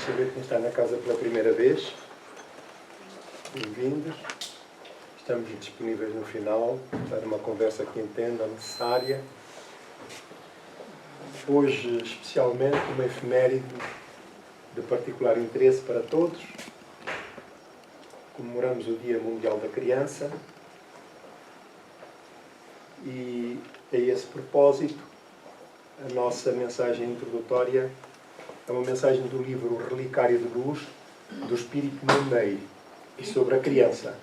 saber quem está na casa pela primeira vez. Bem-vindos. Estamos disponíveis no final para uma conversa que entendam necessária. Hoje, especialmente, uma efeméride de particular interesse para todos. Comemoramos o Dia Mundial da Criança e, a esse propósito, a nossa mensagem introdutória é uma mensagem do livro Relicário de Luz, do Espírito Mondei, sobre a criança,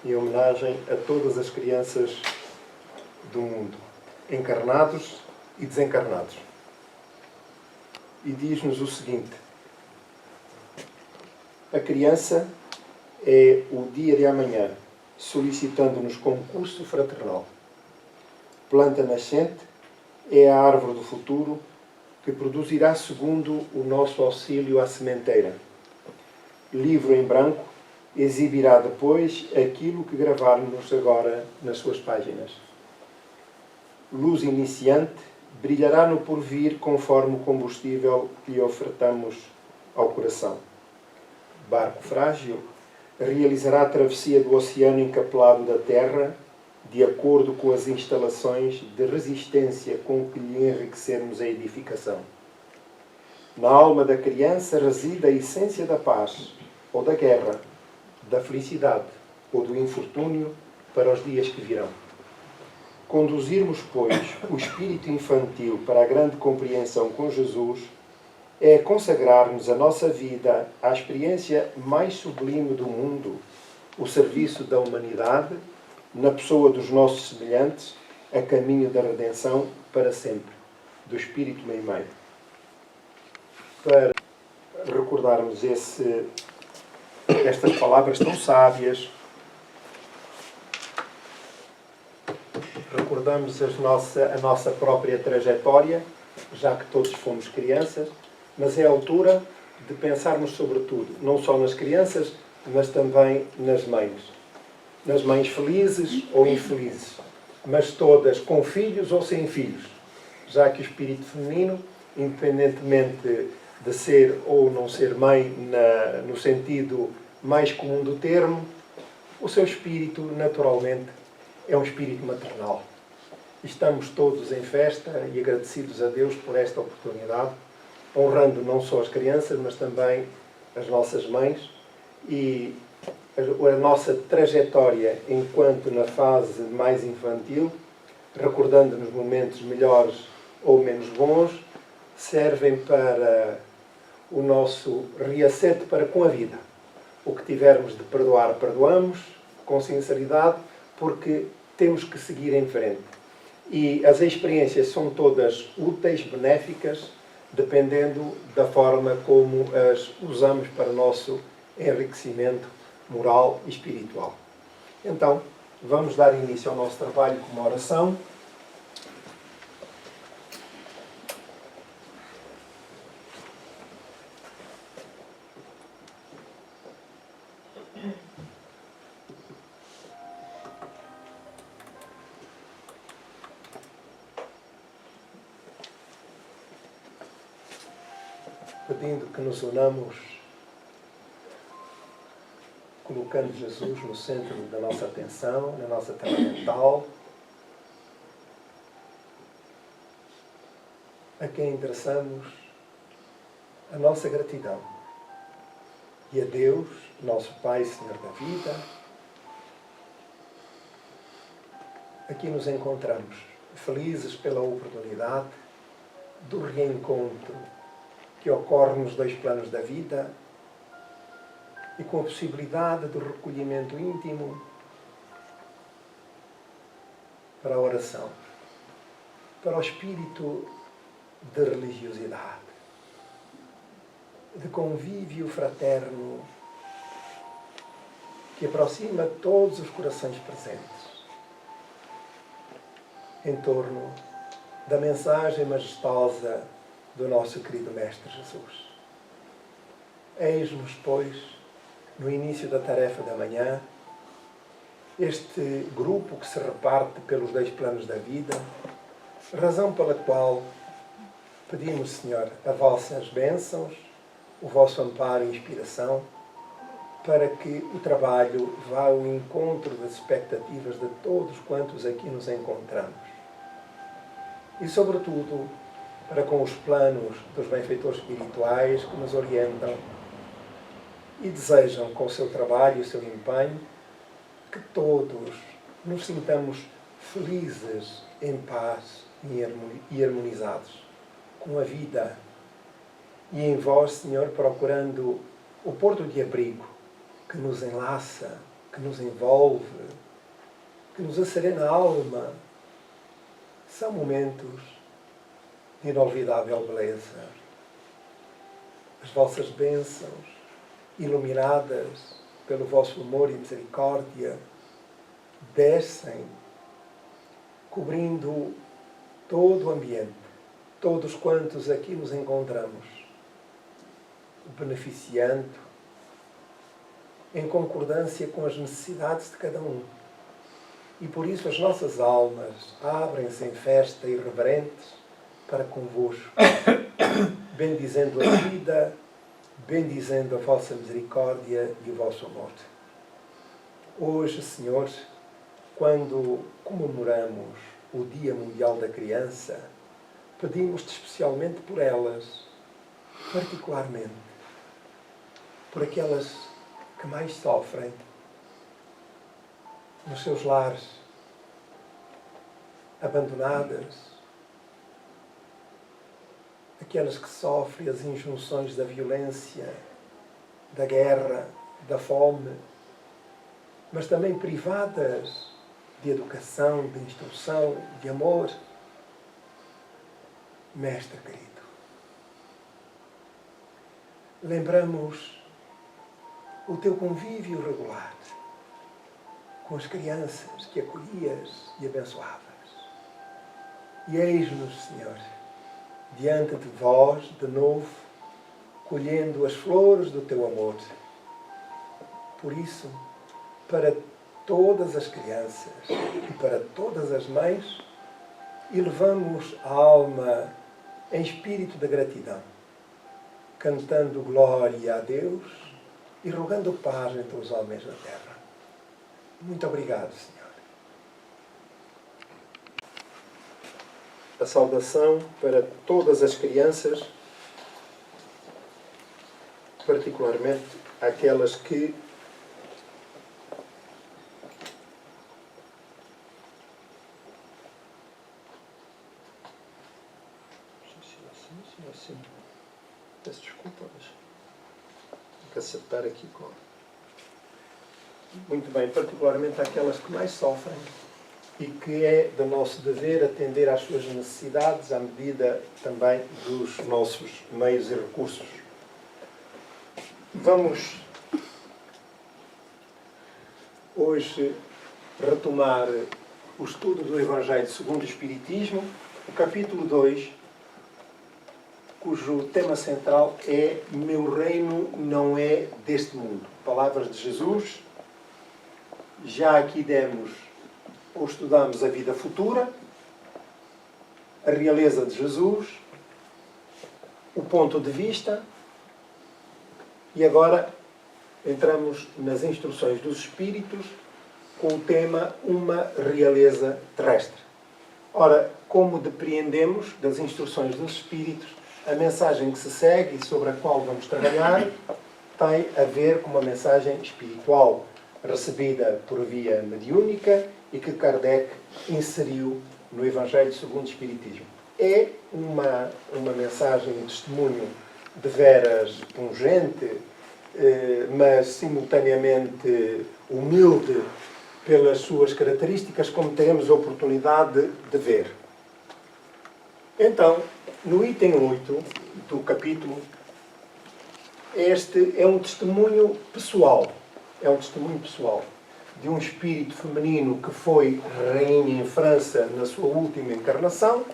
em homenagem a todas as crianças do mundo, encarnados e desencarnados. E diz-nos o seguinte: a criança é o dia de amanhã, solicitando-nos concurso fraternal. Planta nascente é a árvore do futuro que produzirá segundo o nosso auxílio à sementeira. Livro em branco exibirá depois aquilo que gravarmos agora nas suas páginas. Luz iniciante brilhará no porvir conforme o combustível que lhe ofertamos ao coração. Barco frágil realizará a travessia do oceano encapelado da terra de acordo com as instalações de resistência com que lhe enriquecermos a edificação. Na alma da criança reside a essência da paz ou da guerra, da felicidade ou do infortúnio para os dias que virão. Conduzirmos, pois, o espírito infantil para a grande compreensão com Jesus é consagrar-nos a nossa vida à experiência mais sublime do mundo, o serviço da humanidade, na pessoa dos nossos semelhantes, a caminho da redenção para sempre, do Espírito Meio-Meio. Para recordarmos estas palavras tão sábias, recordamos a nossa própria trajetória, já que todos fomos crianças, mas é a altura de pensarmos sobretudo, não só nas crianças, mas também nas mães. Nas mães felizes ou infelizes, mas todas com filhos ou sem filhos, já que o espírito feminino, independentemente de ser ou não ser mãe no sentido mais comum do termo, o seu espírito, naturalmente, é um espírito maternal. Estamos todos em festa e agradecidos a Deus por esta oportunidade, honrando não só as crianças, mas também as nossas mães e a nossa trajetória enquanto na fase mais infantil, recordando-nos momentos melhores ou menos bons, servem para o nosso reacerto para com a vida. O que tivermos de perdoar, perdoamos, com sinceridade, porque temos que seguir em frente. E as experiências são todas úteis, benéficas, dependendo da forma como as usamos para o nosso enriquecimento moral e espiritual. Então, vamos dar início ao nosso trabalho com uma oração. Pedindo que nos unamos, colocando Jesus no centro da nossa atenção, na nossa terra mental, a quem endereçamos a nossa gratidão. E a Deus, nosso Pai, Senhor da vida, aqui nos encontramos, felizes pela oportunidade do reencontro que ocorre nos dois planos da vida e com a possibilidade do recolhimento íntimo para a oração, para o espírito de religiosidade, de convívio fraterno que aproxima todos os corações presentes em torno da mensagem majestosa do nosso querido Mestre Jesus. Eis-nos, pois, no início da tarefa da manhã, este grupo que se reparte pelos dois planos da vida, razão pela qual pedimos, Senhor, as vossas bênçãos, o vosso amparo e inspiração, para que o trabalho vá ao encontro das expectativas de todos quantos aqui nos encontramos. E, sobretudo, para com os planos dos benfeitores espirituais que nos orientam e desejam, com o seu trabalho e o seu empenho, que todos nos sintamos felizes, em paz e harmonizados com a vida. E em vós, Senhor, procurando o porto de abrigo que nos enlaça, que nos envolve, que nos acerena a alma. São momentos de inolvidável beleza. As vossas bênçãos, iluminadas pelo vosso amor e misericórdia, descem, cobrindo todo o ambiente, todos quantos aqui nos encontramos, beneficiando, em concordância com as necessidades de cada um. E por isso as nossas almas abrem-se em festa irreverentes para convosco, bendizendo a vida, bendizendo a vossa misericórdia e o vosso amor. Hoje, Senhor, quando comemoramos o Dia Mundial da Criança, pedimos-te especialmente por elas, particularmente por aquelas que mais sofrem nos seus lares, abandonadas, aquelas que sofrem as injunções da violência, da guerra, da fome, mas também privadas de educação, de instrução, de amor. Mestre querido, lembramos o teu convívio regular com as crianças que acolhias e abençoavas. E eis-nos, Senhor, diante de vós, de novo, colhendo as flores do teu amor. Por isso, para todas as crianças e para todas as mães, elevamos a alma em espírito de gratidão, cantando glória a Deus e rogando paz entre os homens da terra. Muito obrigado, Senhor. A saudação para todas as crianças, particularmente aquelas que peço desculpa, mas tenho que acertar aqui com... Muito bem, particularmente aquelas que mais sofrem e que é do nosso dever atender às suas necessidades à medida também dos nossos meios e recursos. Vamos hoje retomar o estudo do Evangelho segundo o Espiritismo, o capítulo 2, cujo tema central é Meu reino não é deste mundo. Palavras de Jesus. Já aqui demos ou estudamos a vida futura, a realeza de Jesus, o ponto de vista, e agora entramos nas instruções dos Espíritos com o tema Uma realeza terrestre. Ora, como depreendemos das instruções dos Espíritos, a mensagem que se segue e sobre a qual vamos trabalhar tem a ver com uma mensagem espiritual recebida por via mediúnica e que Kardec inseriu no Evangelho segundo o Espiritismo. É uma mensagem, um testemunho de veras pungente, mas simultaneamente humilde pelas suas características, como teremos a oportunidade de ver. Então, no item 8 do capítulo, este é um testemunho pessoal. É um testemunho pessoal de um espírito feminino que foi rainha em França na sua última encarnação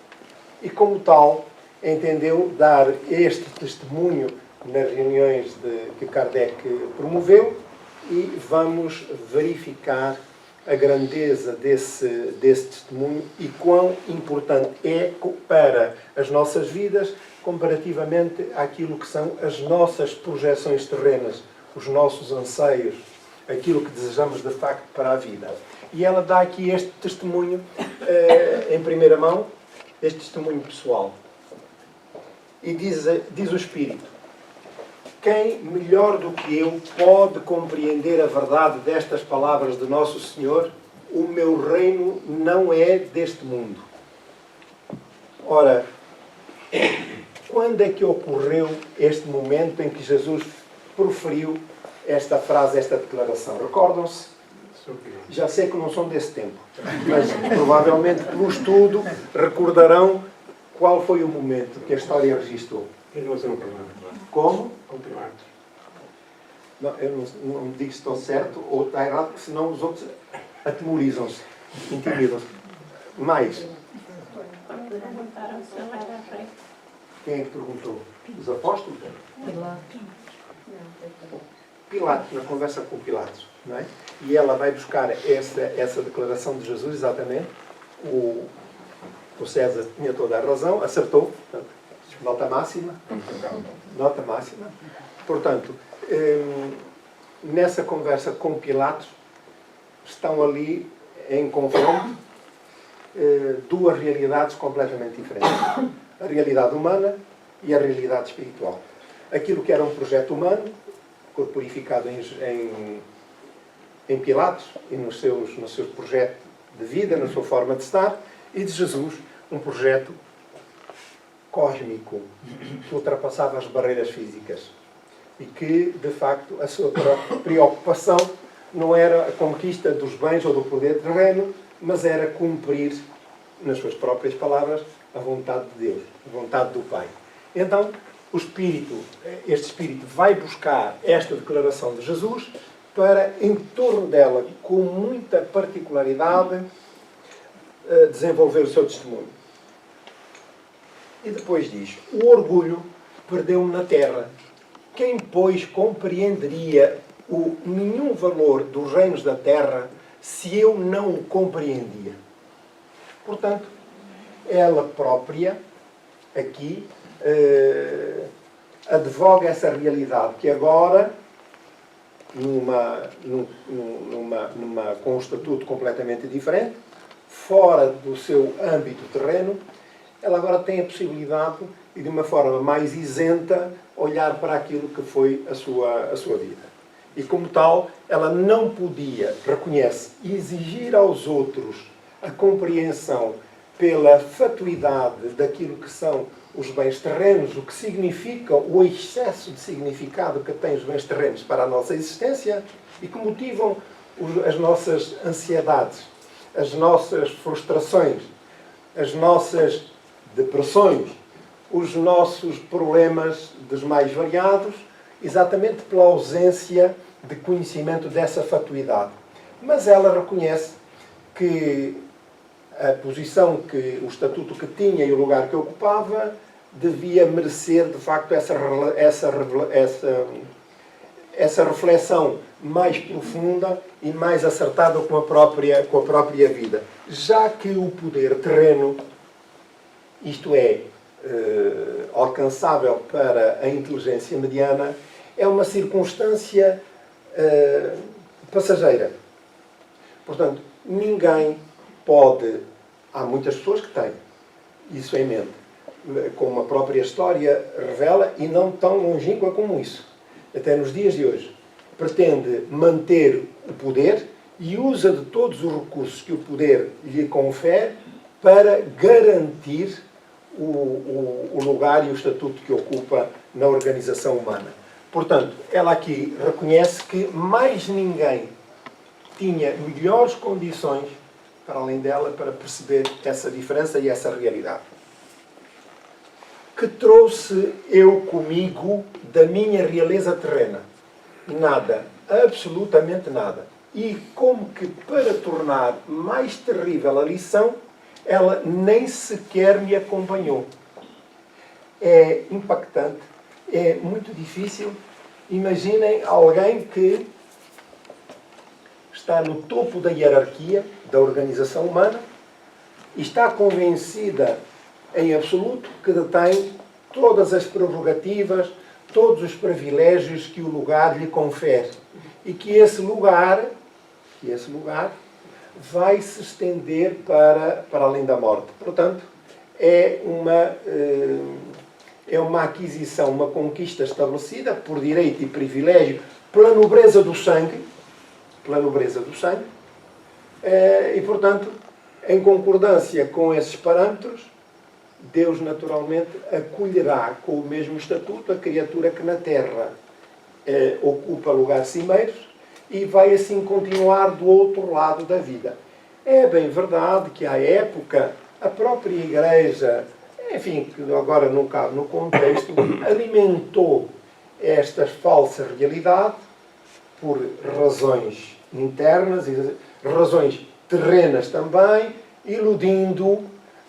e, como tal, entendeu dar este testemunho nas reuniões que Kardec promoveu e vamos verificar a grandeza desse testemunho e quão importante é para as nossas vidas comparativamente àquilo que são as nossas projeções terrenas, os nossos anseios, aquilo que desejamos de facto para a vida. E ela dá aqui este testemunho em primeira mão, este testemunho pessoal. E diz o Espírito: quem melhor do que eu pode compreender a verdade destas palavras de Nosso Senhor? O meu reino não é deste mundo. Ora, quando é que ocorreu este momento em que Jesus proferiu esta frase, esta declaração? Recordam-se? Já sei que não são desse tempo, mas provavelmente no estudo recordarão qual foi o momento que a história registrou. Como? Não, eu não digo se estou certo ou está errado, porque senão os outros atemorizam-se, intimidam-se. Mais. Quem é que perguntou? Os apóstolos? Pilatos, na conversa com Pilatos. Não é? E ela vai buscar essa declaração de Jesus, exatamente. O César tinha toda a razão, acertou. Portanto, nota máxima. Nota máxima. Portanto, nessa conversa com Pilatos, estão ali em confronto duas realidades completamente diferentes. A realidade humana e a realidade espiritual. Aquilo que era um projeto humano, corporificado em Pilatos e no seu projeto de vida, na sua forma de estar, e de Jesus, um projeto cósmico que ultrapassava as barreiras físicas e que, de facto, a sua preocupação não era a conquista dos bens ou do poder terreno, mas era cumprir, nas suas próprias palavras, a vontade de Deus, a vontade do Pai. Então, este Espírito vai buscar esta declaração de Jesus para, em torno dela, com muita particularidade, desenvolver o seu testemunho. E depois diz: o orgulho perdeu-me na terra. Quem, pois, compreenderia o nenhum valor dos reinos da terra se eu não o compreendia? Portanto, ela própria, aqui, advoga essa realidade que agora, com um estatuto completamente diferente, fora do seu âmbito terreno, ela agora tem a possibilidade, e de uma forma mais isenta, olhar para aquilo que foi a sua vida. E como tal, ela não podia, reconhece, exigir aos outros a compreensão pela fatuidade daquilo que são os bens terrenos, o que significa o excesso de significado que têm os bens terrenos para a nossa existência e que motivam as nossas ansiedades, as nossas frustrações, as nossas depressões, os nossos problemas dos mais variados, exatamente pela ausência de conhecimento dessa fatuidade. Mas ela reconhece que a posição, o estatuto que tinha e o lugar que ocupava devia merecer, de facto, essa reflexão mais profunda e mais acertada com a própria vida. Já que o poder terreno, isto é, alcançável para a inteligência mediana, é uma circunstância passageira. Portanto, ninguém pode... Há muitas pessoas que têm isso em mente, como a própria história revela, e não tão longínqua como isso. Até nos dias de hoje, pretende manter o poder e usa de todos os recursos que o poder lhe confere para garantir o lugar e o estatuto que ocupa na organização humana. Portanto, ela aqui reconhece que mais ninguém tinha melhores condições, para além dela, para perceber essa diferença e essa realidade. Que trouxe eu comigo da minha realeza terrena? Nada, absolutamente nada. E como que para tornar mais terrível a lição, ela nem sequer me acompanhou. É impactante, é muito difícil. Imaginem alguém que está no topo da hierarquia da organização humana e está convencida em absoluto que detém todas as prerrogativas, todos os privilégios que o lugar lhe confere. E que esse lugar vai se estender para além da morte. Portanto, é uma aquisição, uma conquista estabelecida por direito e privilégio, pela nobreza do sangue, e, portanto, em concordância com esses parâmetros, Deus naturalmente acolherá com o mesmo estatuto a criatura que na terra ocupa lugares cimeiros e vai assim continuar do outro lado da vida. É bem verdade que à época a própria Igreja, enfim, que agora não cabe no contexto, alimentou esta falsa realidade por razões internas e razões terrenas também, iludindo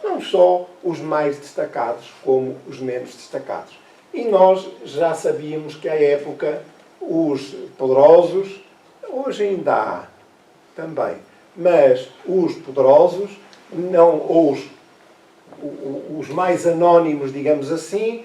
não só os mais destacados como os menos destacados. E nós já sabíamos que à época os poderosos, hoje ainda há também, mas os poderosos, não, ou os mais anónimos, digamos assim,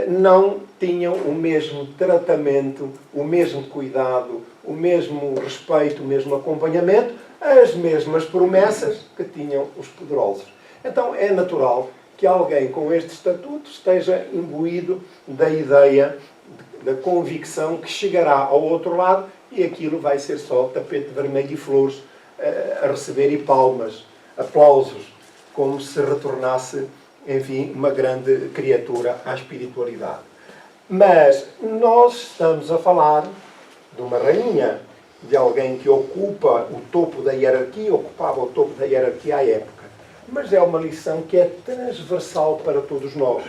não tinham o mesmo tratamento, o mesmo cuidado, o mesmo respeito, o mesmo acompanhamento, as mesmas promessas que tinham os poderosos. Então é natural que alguém com este estatuto esteja imbuído da ideia, da convicção que chegará ao outro lado e aquilo vai ser só tapete vermelho e flores a receber e palmas, aplausos, como se retornasse, enfim, uma grande criatura à espiritualidade. Mas nós estamos a falar de uma rainha, de alguém que ocupa o topo da hierarquia, ocupava o topo da hierarquia à época. Mas é uma lição que é transversal para todos nós,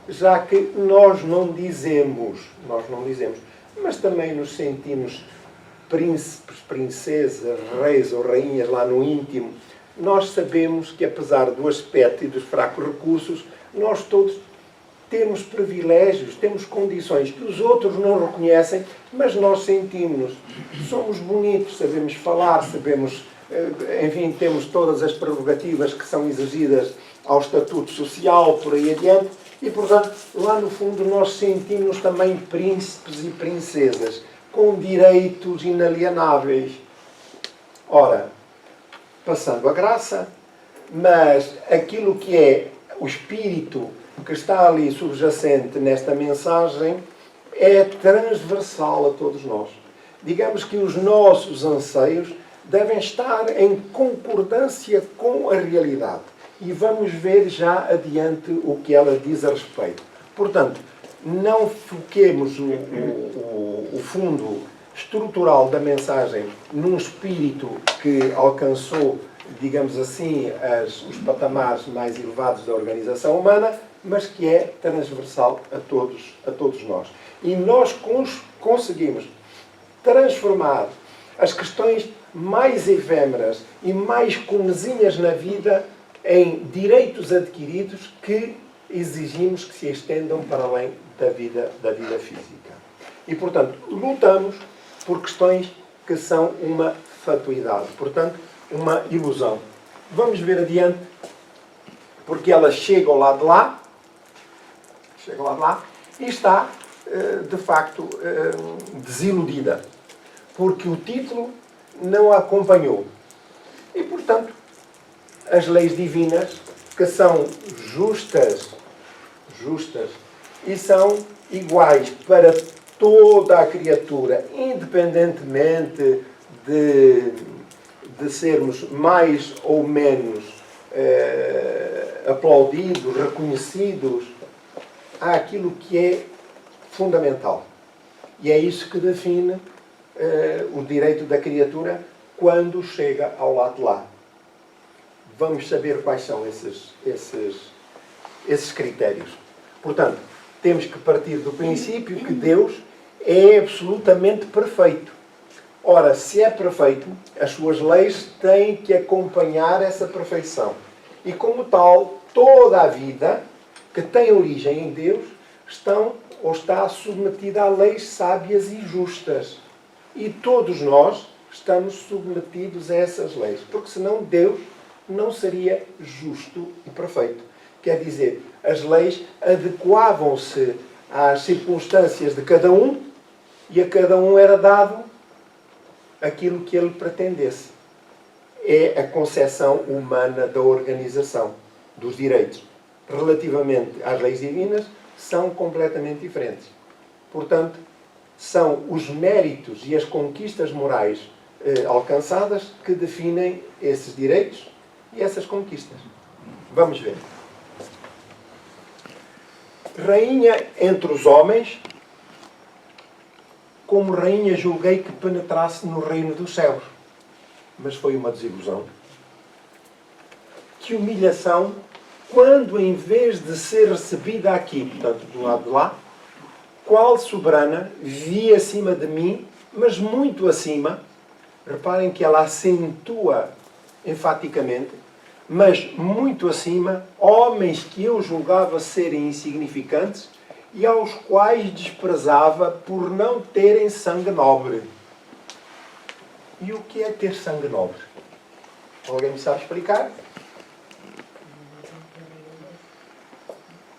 já que nós não dizemos, mas também nos sentimos príncipes, princesas, reis ou rainhas lá no íntimo. Nós sabemos que, apesar do aspecto e dos fracos recursos, nós todos temos privilégios, temos condições que os outros não reconhecem, mas nós sentimos-nos. Somos bonitos, sabemos falar, sabemos, enfim, temos todas as prerrogativas que são exigidas ao estatuto social, por aí adiante, e, portanto, lá no fundo nós sentimos também príncipes e princesas, com direitos inalienáveis. Ora, passando a graça, mas aquilo que é o espírito que está ali subjacente nesta mensagem é transversal a todos nós. Digamos que os nossos anseios devem estar em concordância com a realidade. E vamos ver já adiante o que ela diz a respeito. Portanto, não foquemos o fundo estrutural da mensagem num espírito que alcançou, digamos assim, os patamares mais elevados da organização humana, mas que é transversal a todos nós. E nós conseguimos transformar as questões mais efêmeras e mais comezinhas na vida em direitos adquiridos que exigimos que se estendam para além da vida física. E, portanto, lutamos por questões que são uma fatuidade, portanto, uma ilusão. Vamos ver adiante, porque ela chega ao lado de lá, e está, de facto, desiludida, porque o título não a acompanhou. E, portanto, as leis divinas, que são justas e são iguais para toda a criatura, independentemente de sermos mais ou menos aplaudidos, reconhecidos, há aquilo que é fundamental. E é isso que define o direito da criatura quando chega ao lado de lá. Vamos saber quais são esses critérios. Portanto, temos que partir do princípio que Deus é absolutamente perfeito. Ora, se é perfeito, as suas leis têm que acompanhar essa perfeição. E como tal, toda a vida que tem origem em Deus está submetida a leis sábias e justas. E todos nós estamos submetidos a essas leis. Porque senão Deus não seria justo e perfeito. Quer dizer, as leis adequavam-se às circunstâncias de cada um e a cada um era dado aquilo que ele pretendesse. É a concepção humana da organização dos direitos. Relativamente às leis divinas, são completamente diferentes. Portanto, são os méritos e as conquistas morais alcançadas que definem esses direitos e essas conquistas. Vamos ver. Rainha entre os homens, como rainha julguei que penetrasse no reino dos céus. Mas foi uma desilusão. Que humilhação, quando em vez de ser recebida aqui, portanto, do lado de lá, qual soberana vi acima de mim, mas muito acima, reparem que ela acentua enfaticamente, mas muito acima, homens que eu julgava serem insignificantes e aos quais desprezava por não terem sangue nobre. E o que é ter sangue nobre? Alguém me sabe explicar?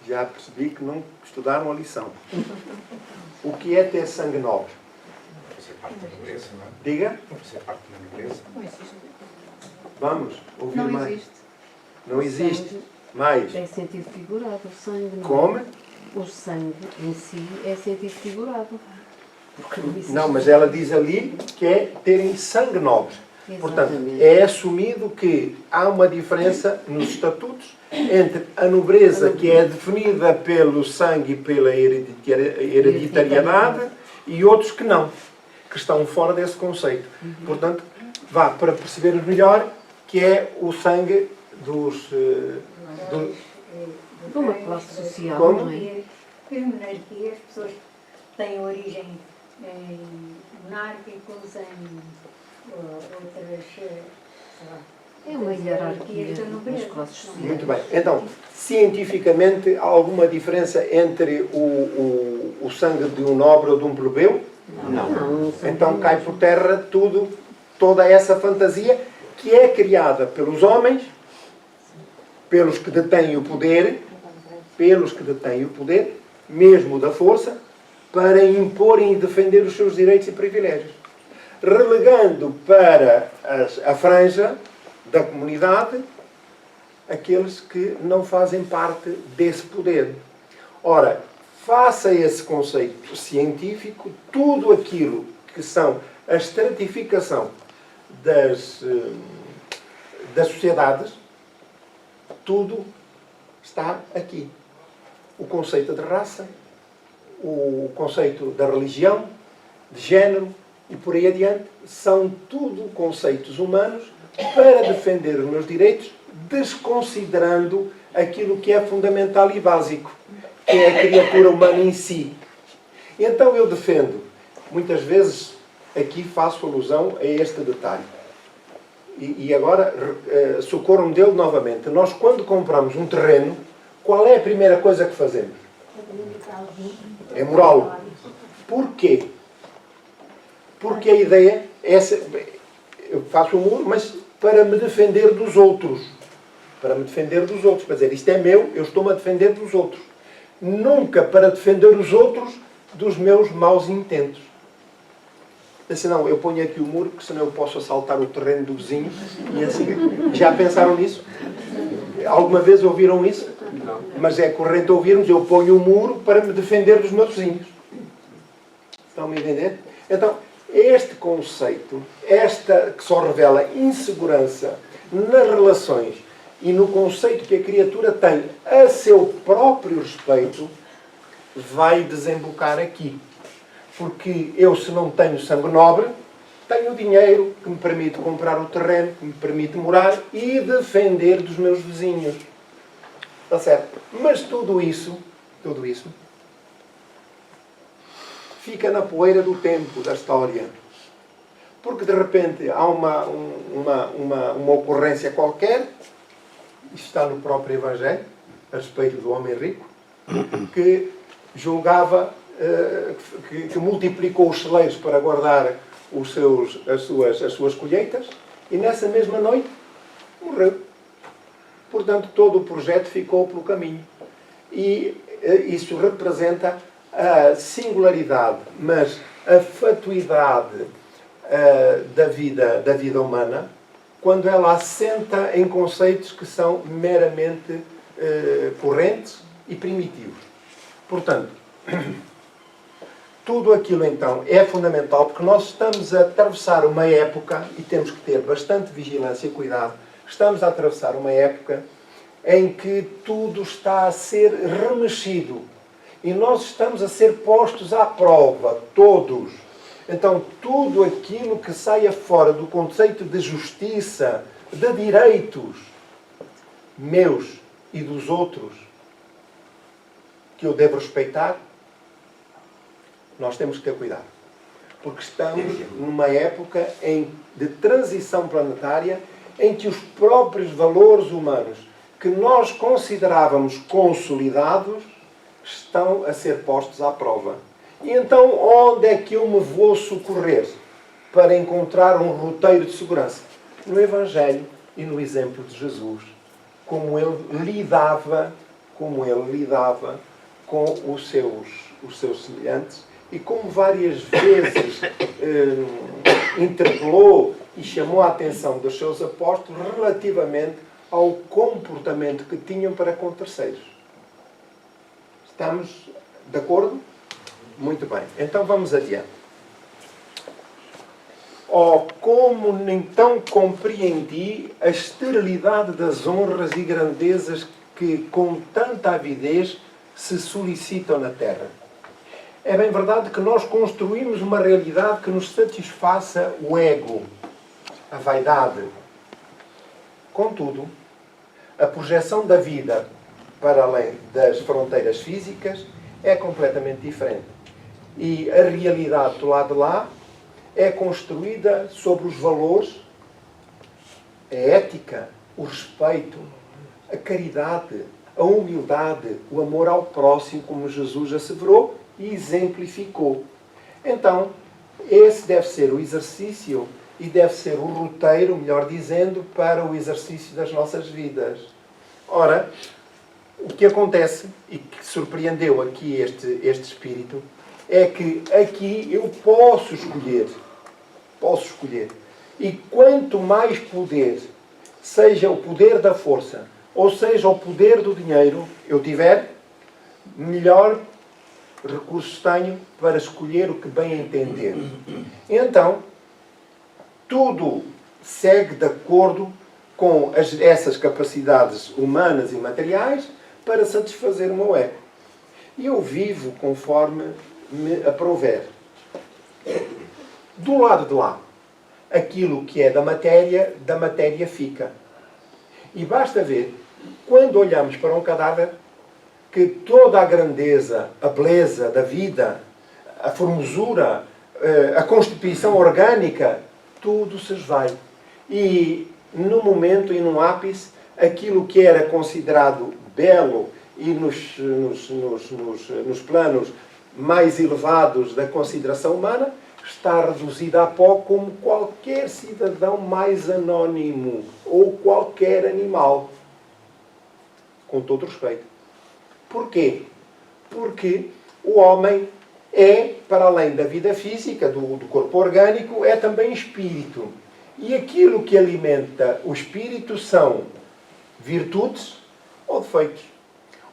Já percebi que não estudaram a lição. O que é ter sangue nobre? Isso é parte da nobreza, não é? Diga? Isso é parte da nobreza. Não existe. Vamos ouvir Não mais. existe. Não existe. Sangue Mais. é sentido figurado, o sangue não. Como? O sangue em si é sentido figurado. Porque não existe. Não, mas ela diz ali que é terem sangue nobre. Portanto, Exatamente. é assumido que há uma diferença nos estatutos entre a nobreza que é definida pelo sangue e pela hereditariedade e outros que não, que estão fora desse conceito. Portanto, vá para perceber melhor que é o sangue dos... De uma classe social, Como? não é? As monarquias, as pessoas têm origem monárquicos, em outras, sei lá, É uma hierarquia da nobreza. das classes sociais. Muito bem. Então, cientificamente, há alguma diferença entre o sangue de um nobre ou de um plebeu? Não. Não, Então cai por terra toda essa fantasia que é criada pelos homens, pelos que detêm o poder, mesmo da força, para imporem e defender os seus direitos e privilégios, relegando para a franja da comunidade aqueles que não fazem parte desse poder. Ora, face a esse conceito científico, tudo aquilo que são a estratificação das sociedades, tudo está aqui. O conceito de raça, o conceito da religião, de género e por aí adiante, são tudo conceitos humanos para defender os meus direitos, desconsiderando aquilo que é fundamental e básico, que é a criatura humana em si. Então eu defendo, muitas vezes aqui faço alusão a este detalhe. E agora socorro-me dele novamente. Nós, quando compramos um terreno, qual é a primeira coisa que fazemos? É morá-lo. Porquê? Porque a ideia é... Eu faço o muro, mas para me defender dos outros. Para me defender dos outros. Para dizer, isto é meu, eu estou-me a defender dos outros. Nunca para defender os outros dos meus maus intentos. Assim, não, eu ponho aqui o muro, porque senão eu posso assaltar o terreno do vizinho. E assim, já pensaram nisso? Alguma vez ouviram isso? Não. Mas é correto ouvirmos, eu ponho o muro para me defender dos meus vizinhos. Estão-me a entender? Então, este conceito, esta que só revela insegurança nas relações e no conceito que a criatura tem a seu próprio respeito, vai desembocar aqui. Porque eu, se não tenho sangue nobre, tenho dinheiro que me permite comprar o terreno, que me permite morar e defender dos meus vizinhos. Está certo? Mas tudo isso fica na poeira do tempo, da história. Porque de repente há uma ocorrência qualquer, isto está no próprio Evangelho, a respeito do homem rico, que julgava, que multiplicou os celeiros para guardar as suas colheitas, e nessa mesma noite morreu. Portanto, todo o projeto ficou pelo caminho. E isso representa a singularidade, mas a fatuidade da vida humana, quando ela assenta em conceitos que são meramente correntes e primitivos. Portanto, tudo aquilo então é fundamental, porque nós estamos a atravessar uma época, e temos que ter bastante vigilância e cuidado, estamos a atravessar uma época em que tudo está a ser remexido. E nós estamos a ser postos à prova, todos. Então, tudo aquilo que saia fora do conceito de justiça, de direitos meus e dos outros, que eu devo respeitar, nós temos que ter cuidado. Porque estamos numa época de transição planetária em que os próprios valores humanos que nós considerávamos consolidados estão a ser postos à prova. E então, onde é que eu me vou socorrer para encontrar um roteiro de segurança? No Evangelho e no exemplo de Jesus. Como ele lidava com os seus semelhantes e como várias vezes interpelou e chamou a atenção dos seus apóstolos relativamente ao comportamento que tinham para com terceiros. Estamos de acordo? Muito bem. Então vamos adiante. Oh, como então compreendi a esterilidade das honras e grandezas que com tanta avidez se solicitam na terra. É bem verdade que nós construímos uma realidade que nos satisfaça o ego, a vaidade. Contudo, a projeção da vida para além das fronteiras físicas é completamente diferente. E a realidade do lado de lá é construída sobre os valores, a ética, o respeito, a caridade, a humildade, o amor ao próximo, como Jesus asseverou e exemplificou. Então, esse deve ser o exercício e deve ser o roteiro, melhor dizendo, para o exercício das nossas vidas. Ora, o que acontece, e que surpreendeu aqui este espírito, é que aqui eu posso escolher. E quanto mais poder, seja o poder da força, ou seja o poder do dinheiro, eu tiver, melhor recursos tenho para escolher o que bem entender. Então, tudo segue de acordo com essas capacidades humanas e materiais para satisfazer o meu ego. E eu vivo conforme me aprouver. Do lado de lá, aquilo que é da matéria fica. E basta ver, quando olhamos para um cadáver, que toda a grandeza, a beleza da vida, a formosura, a constituição orgânica, tudo se esvai. E, no momento e no ápice, aquilo que era considerado belo e nos planos mais elevados da consideração humana, está reduzido a pó como qualquer cidadão mais anónimo ou qualquer animal. Com todo respeito. Porquê? Porque o homem é, para além da vida física, do corpo orgânico, é também espírito. E aquilo que alimenta o espírito são virtudes ou defeitos.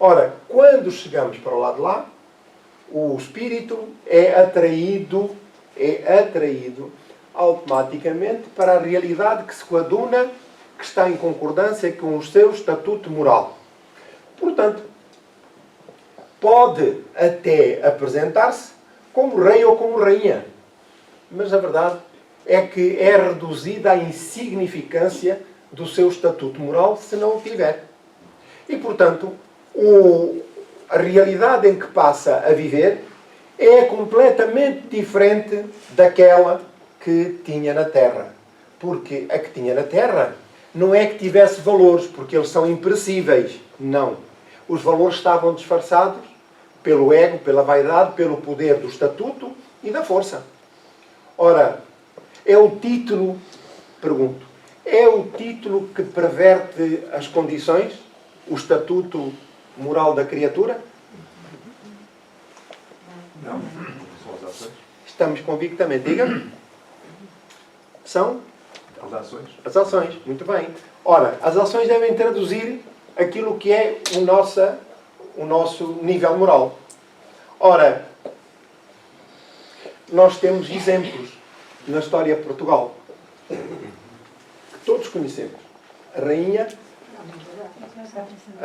Ora, quando chegamos para o lado de lá, o espírito é atraído automaticamente para a realidade que se coaduna, que está em concordância com o seu estatuto moral. Portanto, pode até apresentar-se como rei ou como rainha, mas a verdade é que é reduzida à insignificância do seu estatuto moral se não o tiver. E, portanto, a realidade em que passa a viver é completamente diferente daquela que tinha na Terra. Porque a que tinha na Terra não é que tivesse valores, porque eles são imperecíveis. Não. Os valores estavam disfarçados pelo ego, pela vaidade, pelo poder do estatuto e da força. Ora, é o título, pergunto, é o título que perverte as condições, o estatuto moral da criatura? Não. São as ações. Estamos convictamente. Diga. São As ações. as ações. Muito bem. Ora, as ações devem traduzir aquilo que é o nosso nível moral. Ora, nós temos exemplos na história de Portugal que todos conhecemos. A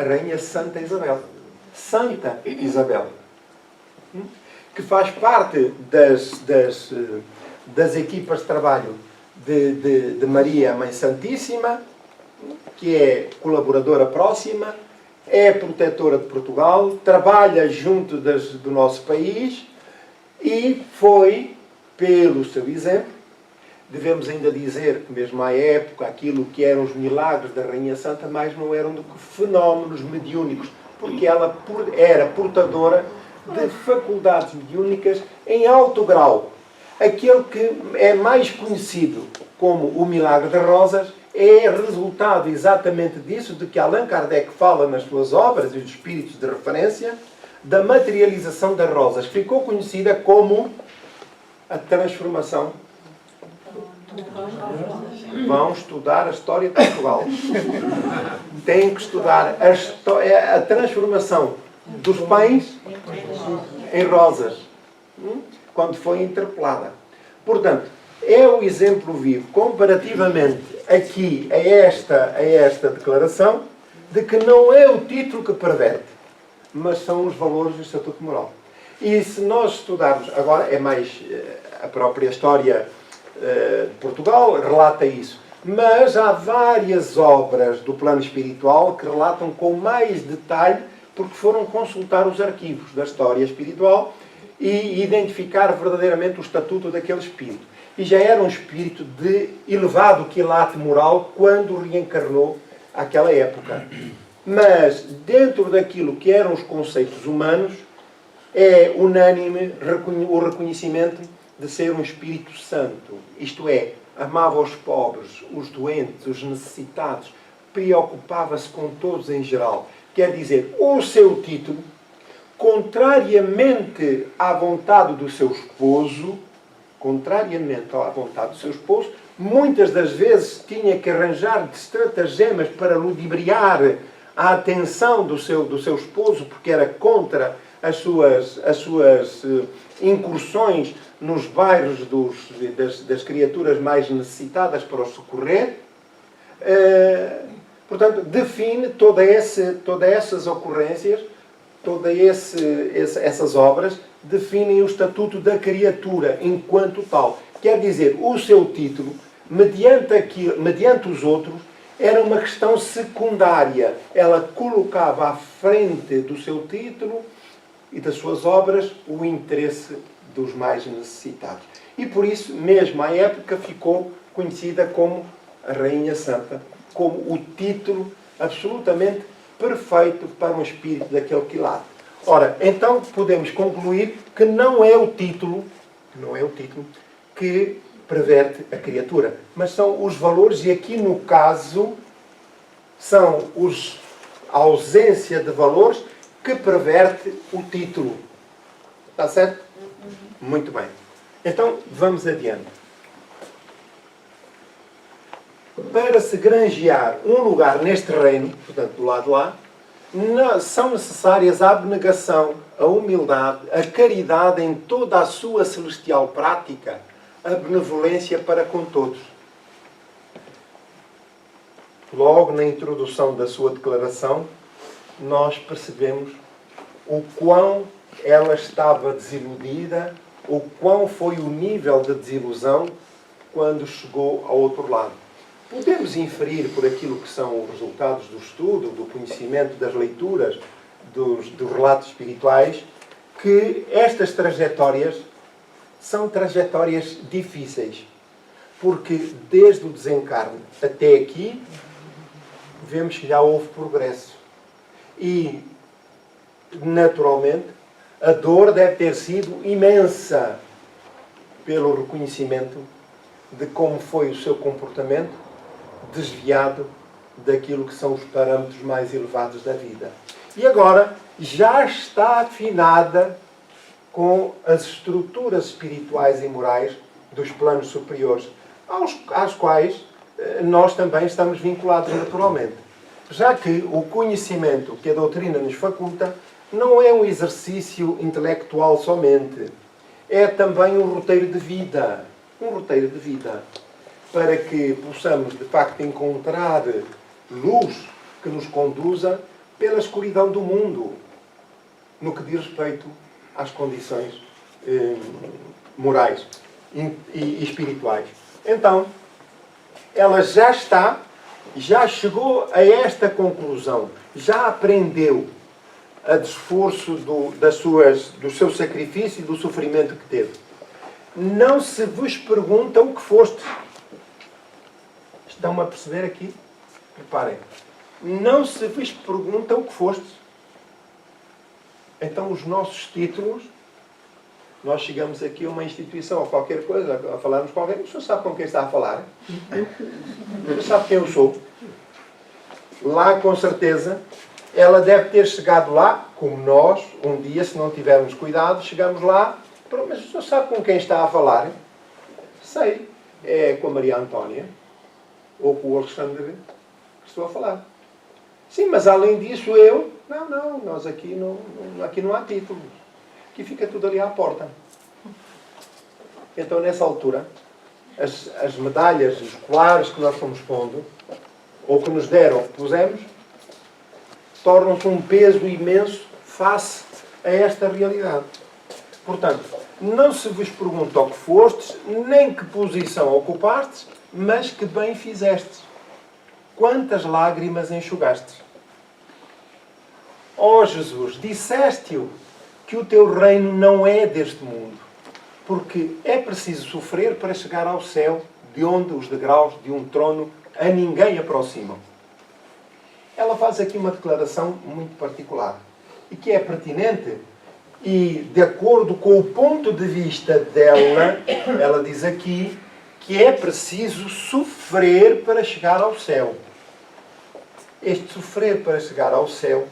Rainha Santa Isabel. Santa Isabel. Que faz parte das equipas de trabalho de Maria, Mãe Santíssima, que é colaboradora próxima, é protetora de Portugal, trabalha junto do nosso país e foi, pelo seu exemplo, devemos ainda dizer que mesmo à época aquilo que eram os milagres da Rainha Santa mais não eram do que fenómenos mediúnicos, porque ela era portadora de faculdades mediúnicas em alto grau. Aquele que é mais conhecido como o milagre das rosas é resultado exatamente disso, de que Allan Kardec fala nas suas obras e os espíritos de referência, da materialização das rosas. Ficou conhecida como a transformação. Vão estudar a história de Portugal. Têm que estudar a transformação dos pães em rosas, quando foi interpelada. Portanto, é o exemplo vivo, comparativamente aqui a esta declaração, de que não é o título que perverte, mas são os valores do Estatuto Moral. E se nós estudarmos, agora é mais a própria história de Portugal, relata isso. Mas há várias obras do plano espiritual que relatam com mais detalhe, porque foram consultar os arquivos da história espiritual e identificar verdadeiramente o estatuto daquele espírito. E já era um espírito de elevado quilate moral quando reencarnou àquela época. Mas, dentro daquilo que eram os conceitos humanos, é unânime o reconhecimento de ser um espírito santo. Isto é, amava os pobres, os doentes, os necessitados, preocupava-se com todos em geral. Quer dizer, o seu título, contrariamente à vontade do seu esposo, muitas das vezes tinha que arranjar estratagemas para ludibriar a atenção do seu esposo, porque era contra as suas incursões nos bairros das criaturas mais necessitadas para os socorrer. Portanto, define todas essas ocorrências, essas obras, definem o estatuto da criatura enquanto tal. Quer dizer, o seu título, mediante os outros, era uma questão secundária. Ela colocava à frente do seu título e das suas obras o interesse dos mais necessitados. E por isso, mesmo à época, ficou conhecida como a Rainha Santa, como o título absolutamente perfeito para um espírito daquele quilate. Ora, então podemos concluir que não é o título que perverte a criatura, mas são os valores, e aqui no caso são a ausência de valores que perverte o título. Está certo? Muito bem. Então, vamos adiante. Para se granjear um lugar neste reino, portanto, do lado de lá, são necessárias a abnegação, a humildade, a caridade em toda a sua celestial prática, a benevolência para com todos. Logo na introdução da sua declaração, nós percebemos o quão ela estava desiludida, o quão foi o nível de desilusão quando chegou ao outro lado. Podemos inferir por aquilo que são os resultados do estudo, do conhecimento, das leituras, dos relatos espirituais, que estas trajetórias são trajetórias difíceis. Porque desde o desencarne até aqui, vemos que já houve progresso. E, naturalmente, a dor deve ter sido imensa pelo reconhecimento de como foi o seu comportamento desviado daquilo que são os parâmetros mais elevados da vida. E agora já está afinada com as estruturas espirituais e morais dos planos superiores, às quais nós também estamos vinculados naturalmente. Já que o conhecimento que a doutrina nos faculta não é um exercício intelectual somente, é também um roteiro de vida. Um roteiro de vida. Para que possamos, de facto, encontrar luz que nos conduza pela escuridão do mundo, no que diz respeito às condições morais e espirituais. Então, ela já chegou a esta conclusão, já aprendeu a esforço do seu sacrifício e do sofrimento que teve. Não se vos pergunta o que fostes. Estão-me a perceber aqui? Reparem. Não se vos pergunta o que fostes. Então, os nossos títulos, nós chegamos aqui a uma instituição ou qualquer coisa, a falarmos com alguém, o senhor sabe com quem está a falar? O senhor sabe quem eu sou? Lá, com certeza, ela deve ter chegado lá, como nós, um dia, se não tivermos cuidado, chegamos lá, mas o senhor sabe com quem está a falar? Sei, é com a Maria Antónia, ou com o Alexandre, que estou a falar. Sim, mas além disso eu... Não, nós aqui não há títulos. Aqui fica tudo ali à porta. Então, nessa altura, as medalhas, os colares que nós fomos pondo, ou que nos deram, pusemos, tornam-se um peso imenso face a esta realidade. Portanto, não se vos pergunta o que fostes, nem que posição ocupastes, mas que bem fizestes. Quantas lágrimas enxugastes? Ó Jesus, disseste-o que o teu reino não é deste mundo, porque é preciso sofrer para chegar ao céu, de onde os degraus de um trono a ninguém aproximam. Ela faz aqui uma declaração muito particular e que é pertinente e, de acordo com o ponto de vista dela, ela diz aqui que é preciso sofrer para chegar ao céu. Este sofrer para chegar ao céu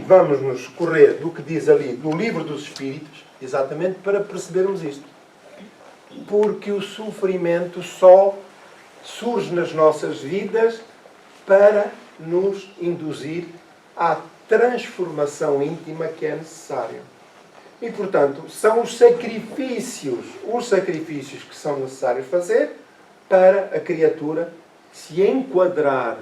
vamos nos correr do que diz ali no Livro dos Espíritos, exatamente para percebermos isto. Porque o sofrimento só surge nas nossas vidas para nos induzir à transformação íntima que é necessária. E, portanto, são os sacrifícios que são necessários fazer para a criatura se enquadrar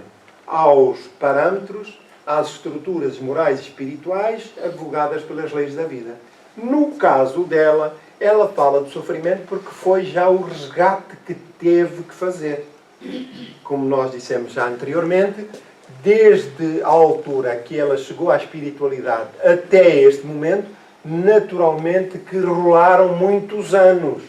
aos parâmetros, às estruturas morais e espirituais advogadas pelas leis da vida. No caso dela, ela fala de sofrimento porque foi já o resgate que teve que fazer. Como nós dissemos já anteriormente, desde a altura que ela chegou à espiritualidade até este momento, naturalmente que rolaram muitos anos,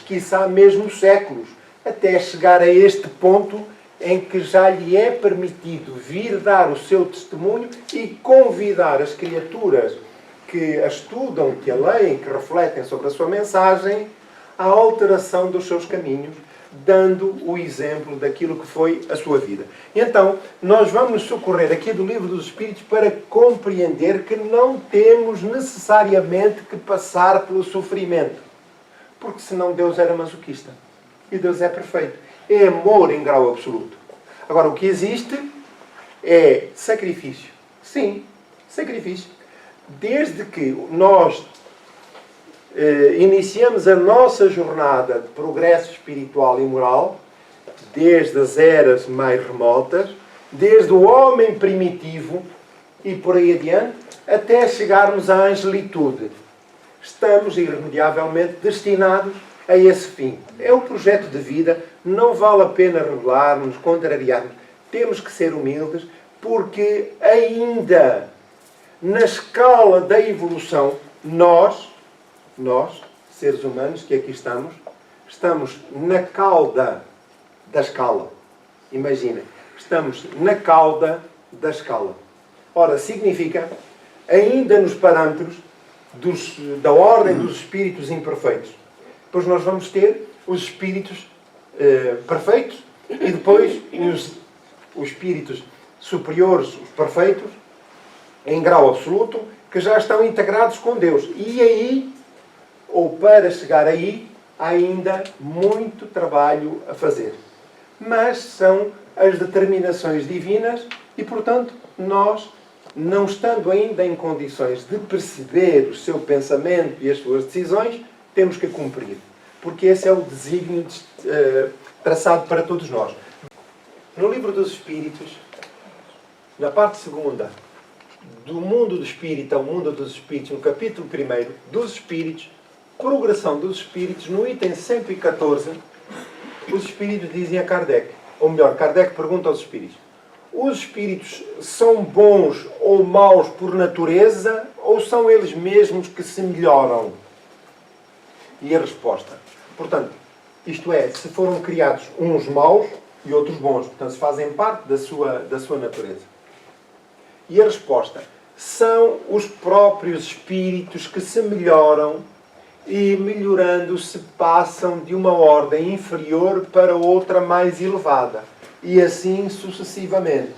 quiçá mesmo séculos, até chegar a este ponto em que já lhe é permitido vir dar o seu testemunho e convidar as criaturas que a estudam, que a leem, que refletem sobre a sua mensagem, à alteração dos seus caminhos, dando o exemplo daquilo que foi a sua vida. Então, nós vamos nos socorrer aqui do Livro dos Espíritos para compreender que não temos necessariamente que passar pelo sofrimento. Porque senão Deus era masoquista. E Deus é perfeito. É amor em grau absoluto. Agora, o que existe é sacrifício. Sim, sacrifício. Desde que nós iniciamos a nossa jornada de progresso espiritual e moral, desde as eras mais remotas, desde o homem primitivo e por aí adiante, até chegarmos à angelitude. Estamos irremediavelmente destinados a esse fim. É o projeto de vida, não vale a pena rebelar-nos, contrariarmos. Temos que ser humildes, porque ainda na escala da evolução, nós, seres humanos que aqui estamos na cauda da escala. Imaginem, estamos na cauda da escala. Ora, significa, ainda nos parâmetros da ordem dos espíritos imperfeitos. Depois nós vamos ter os espíritos perfeitos, e depois os espíritos superiores, os perfeitos, em grau absoluto, que já estão integrados com Deus. E aí, ou para chegar aí, há ainda muito trabalho a fazer. Mas são as determinações divinas e, portanto, nós, não estando ainda em condições de perceber o seu pensamento e as suas decisões, temos que cumprir. Porque esse é o desígnio traçado para todos nós. No Livro dos Espíritos, na parte segunda, do mundo do espírito ao mundo dos espíritos, no capítulo 1 dos espíritos, progressão dos espíritos, no item 114, os espíritos dizem a Kardec, ou melhor, Kardec pergunta aos espíritos: os espíritos são bons ou maus por natureza, ou são eles mesmos que se melhoram? E a resposta: portanto, isto é, se foram criados uns maus e outros bons, portanto, se fazem parte da sua natureza. E a resposta: são os próprios espíritos que se melhoram e, melhorando, se passam de uma ordem inferior para outra mais elevada. E assim sucessivamente.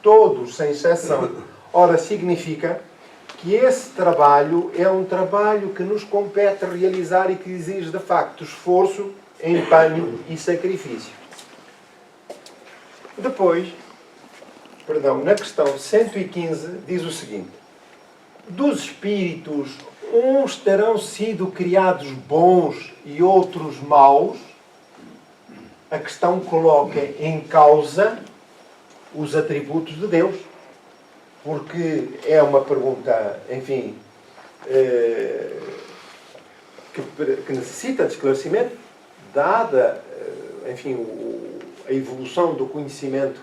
Todos, sem exceção. Ora, significa que esse trabalho é um trabalho que nos compete realizar e que exige, de facto, esforço, empenho e sacrifício. Depois, na questão 115, diz o seguinte: dos espíritos, uns terão sido criados bons e outros maus. A questão coloca em causa os atributos de Deus, porque é uma pergunta, enfim, que necessita de esclarecimento, dada, enfim, a evolução do conhecimento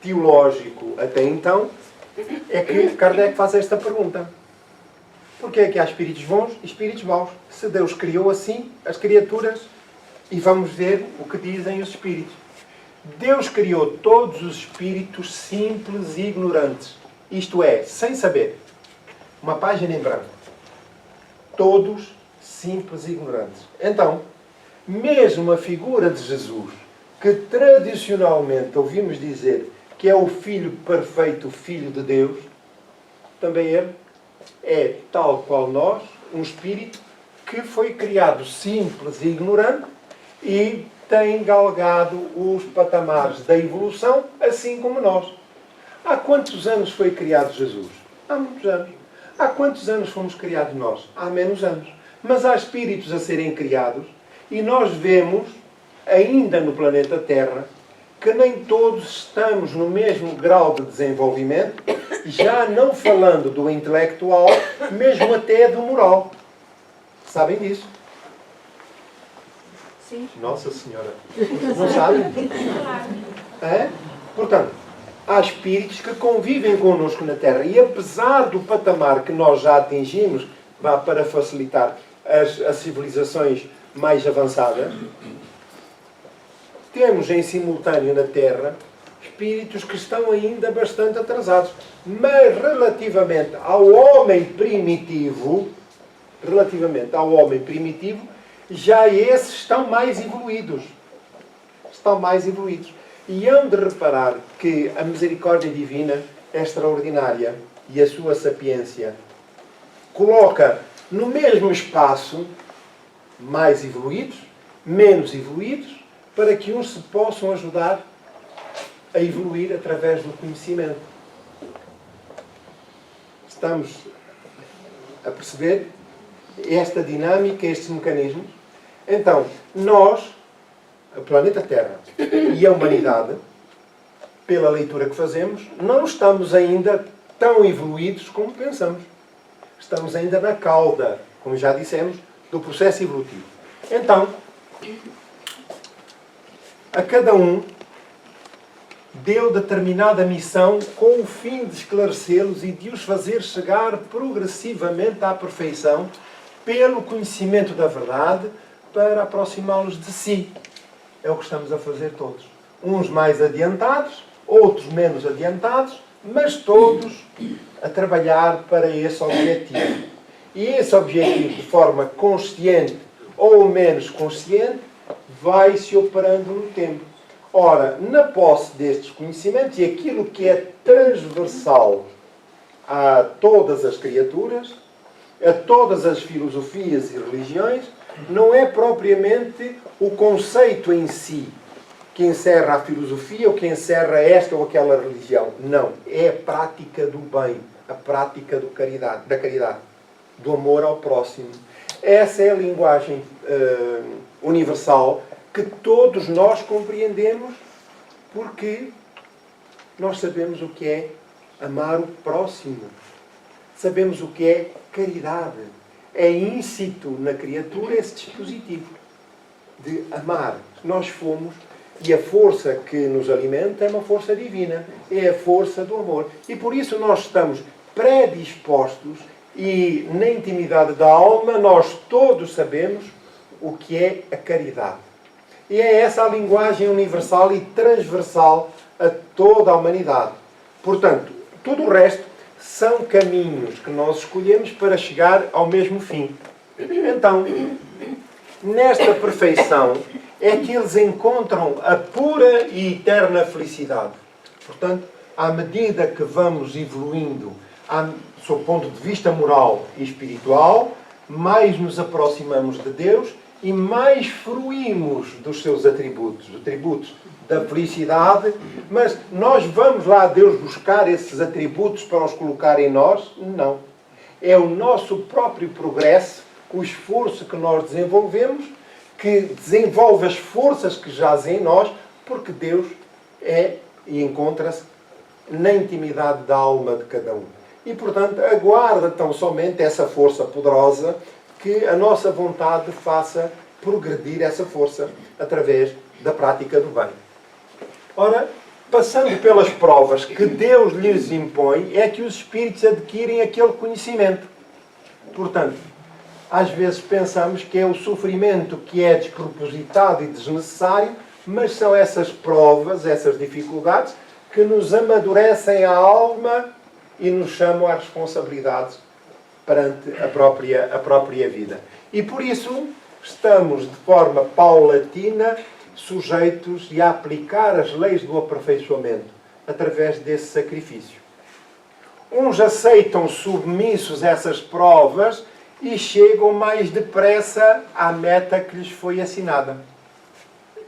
teológico até então. É que Kardec faz esta pergunta: porquê é que há espíritos bons e espíritos maus? Se Deus criou assim as criaturas, e vamos ver o que dizem os espíritos. Deus criou todos os espíritos simples e ignorantes. Isto é, sem saber. Uma página em branco. Todos simples e ignorantes. Então, mesmo a figura de Jesus, que tradicionalmente ouvimos dizer que é o Filho perfeito, o Filho de Deus, também ele é, tal qual nós, um espírito que foi criado simples e ignorante e tem galgado os patamares da evolução, assim como nós. Há quantos anos foi criado Jesus? Há muitos anos. Há quantos anos fomos criados nós? Há menos anos. Mas há espíritos a serem criados e nós vemos, ainda no planeta Terra, que nem todos estamos no mesmo grau de desenvolvimento, já não falando do intelectual, mesmo até do moral. Sabem disso? Sim. Nossa Senhora. Não sabem? É? Portanto, há espíritos que convivem connosco na Terra e, apesar do patamar que nós já atingimos, vá para facilitar as civilizações mais avançadas, temos em simultâneo na Terra espíritos que estão ainda bastante atrasados. Mas relativamente ao homem primitivo, já esses estão mais evoluídos. Estão mais evoluídos. E hão de reparar que a misericórdia divina é extraordinária e a sua sapiência coloca no mesmo espaço mais evoluídos, menos evoluídos, para que uns se possam ajudar a evoluir através do conhecimento. Estamos a perceber esta dinâmica, estes mecanismos? Então, nós, o planeta Terra e a humanidade, pela leitura que fazemos, não estamos ainda tão evoluídos como pensamos. Estamos ainda na cauda, como já dissemos, do processo evolutivo. Então, a cada um deu determinada missão com o fim de esclarecê-los e de os fazer chegar progressivamente à perfeição pelo conhecimento da verdade, para aproximá-los de si. É o que estamos a fazer todos. Uns mais adiantados, outros menos adiantados, mas todos a trabalhar para esse objetivo. E esse objetivo, de forma consciente ou menos consciente, vai se operando no tempo. Ora, na posse destes conhecimentos e aquilo que é transversal a todas as criaturas, a todas as filosofias e religiões, não é propriamente o conceito em si que encerra a filosofia ou que encerra esta ou aquela religião. Não. É a prática do bem, a prática da caridade, do amor ao próximo. Essa é a linguagem universal que todos nós compreendemos, porque nós sabemos o que é amar o próximo. Sabemos o que é caridade. É íncito na criatura esse dispositivo de amar. Nós fomos, e a força que nos alimenta é uma força divina. É a força do amor. E por isso nós estamos predispostos e na intimidade da alma nós todos sabemos o que é a caridade. E é essa a linguagem universal e transversal a toda a humanidade. Portanto, tudo o resto são caminhos que nós escolhemos para chegar ao mesmo fim. Então, nesta perfeição é que eles encontram a pura e eterna felicidade. Portanto, à medida que vamos evoluindo, sob o ponto de vista moral e espiritual, mais nos aproximamos de Deus e mais fruímos dos seus atributos da felicidade. Mas nós vamos lá a Deus buscar esses atributos para os colocar em nós? Não. É o nosso próprio progresso, o esforço que nós desenvolvemos, que desenvolve as forças que jazem em nós, porque Deus é e encontra-se na intimidade da alma de cada um. E, portanto, aguarda tão somente essa força poderosa que a nossa vontade faça progredir essa força através da prática do bem. Ora, passando pelas provas que Deus lhes impõe, é que os espíritos adquirem aquele conhecimento. Portanto, às vezes pensamos que é o sofrimento que é despropositado e desnecessário, mas são essas provas, essas dificuldades, que nos amadurecem a alma e nos chamam à responsabilidade perante a própria vida. E por isso estamos, de forma paulatina, sujeitos a aplicar as leis do aperfeiçoamento através desse sacrifício. Uns aceitam submissos essas provas e chegam mais depressa à meta que lhes foi assinada.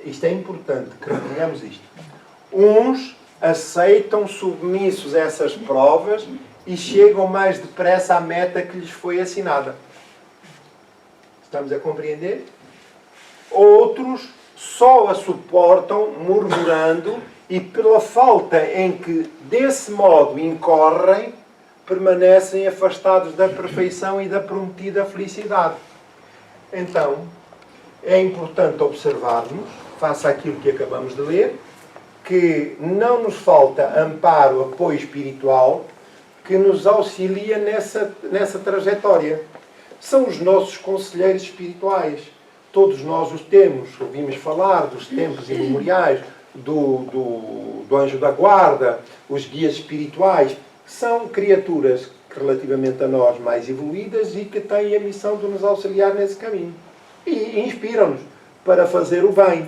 Isto é importante, que retenhamos isto. Uns aceitam submissos essas provas e chegam mais depressa à meta que lhes foi assinada. Estamos a compreender? Outros só a suportam murmurando e pela falta em que desse modo incorrem, permanecem afastados da perfeição e da prometida felicidade. Então, é importante observarmos, face àquilo que acabamos de ler, que não nos falta amparo, apoio espiritual que nos auxilia nessa trajetória. São os nossos conselheiros espirituais. Todos nós os temos. Ouvimos falar dos tempos imemoriais, do anjo da guarda, os guias espirituais. São criaturas que, relativamente a nós, mais evoluídas e que têm a missão de nos auxiliar nesse caminho. E inspiram-nos para fazer o bem.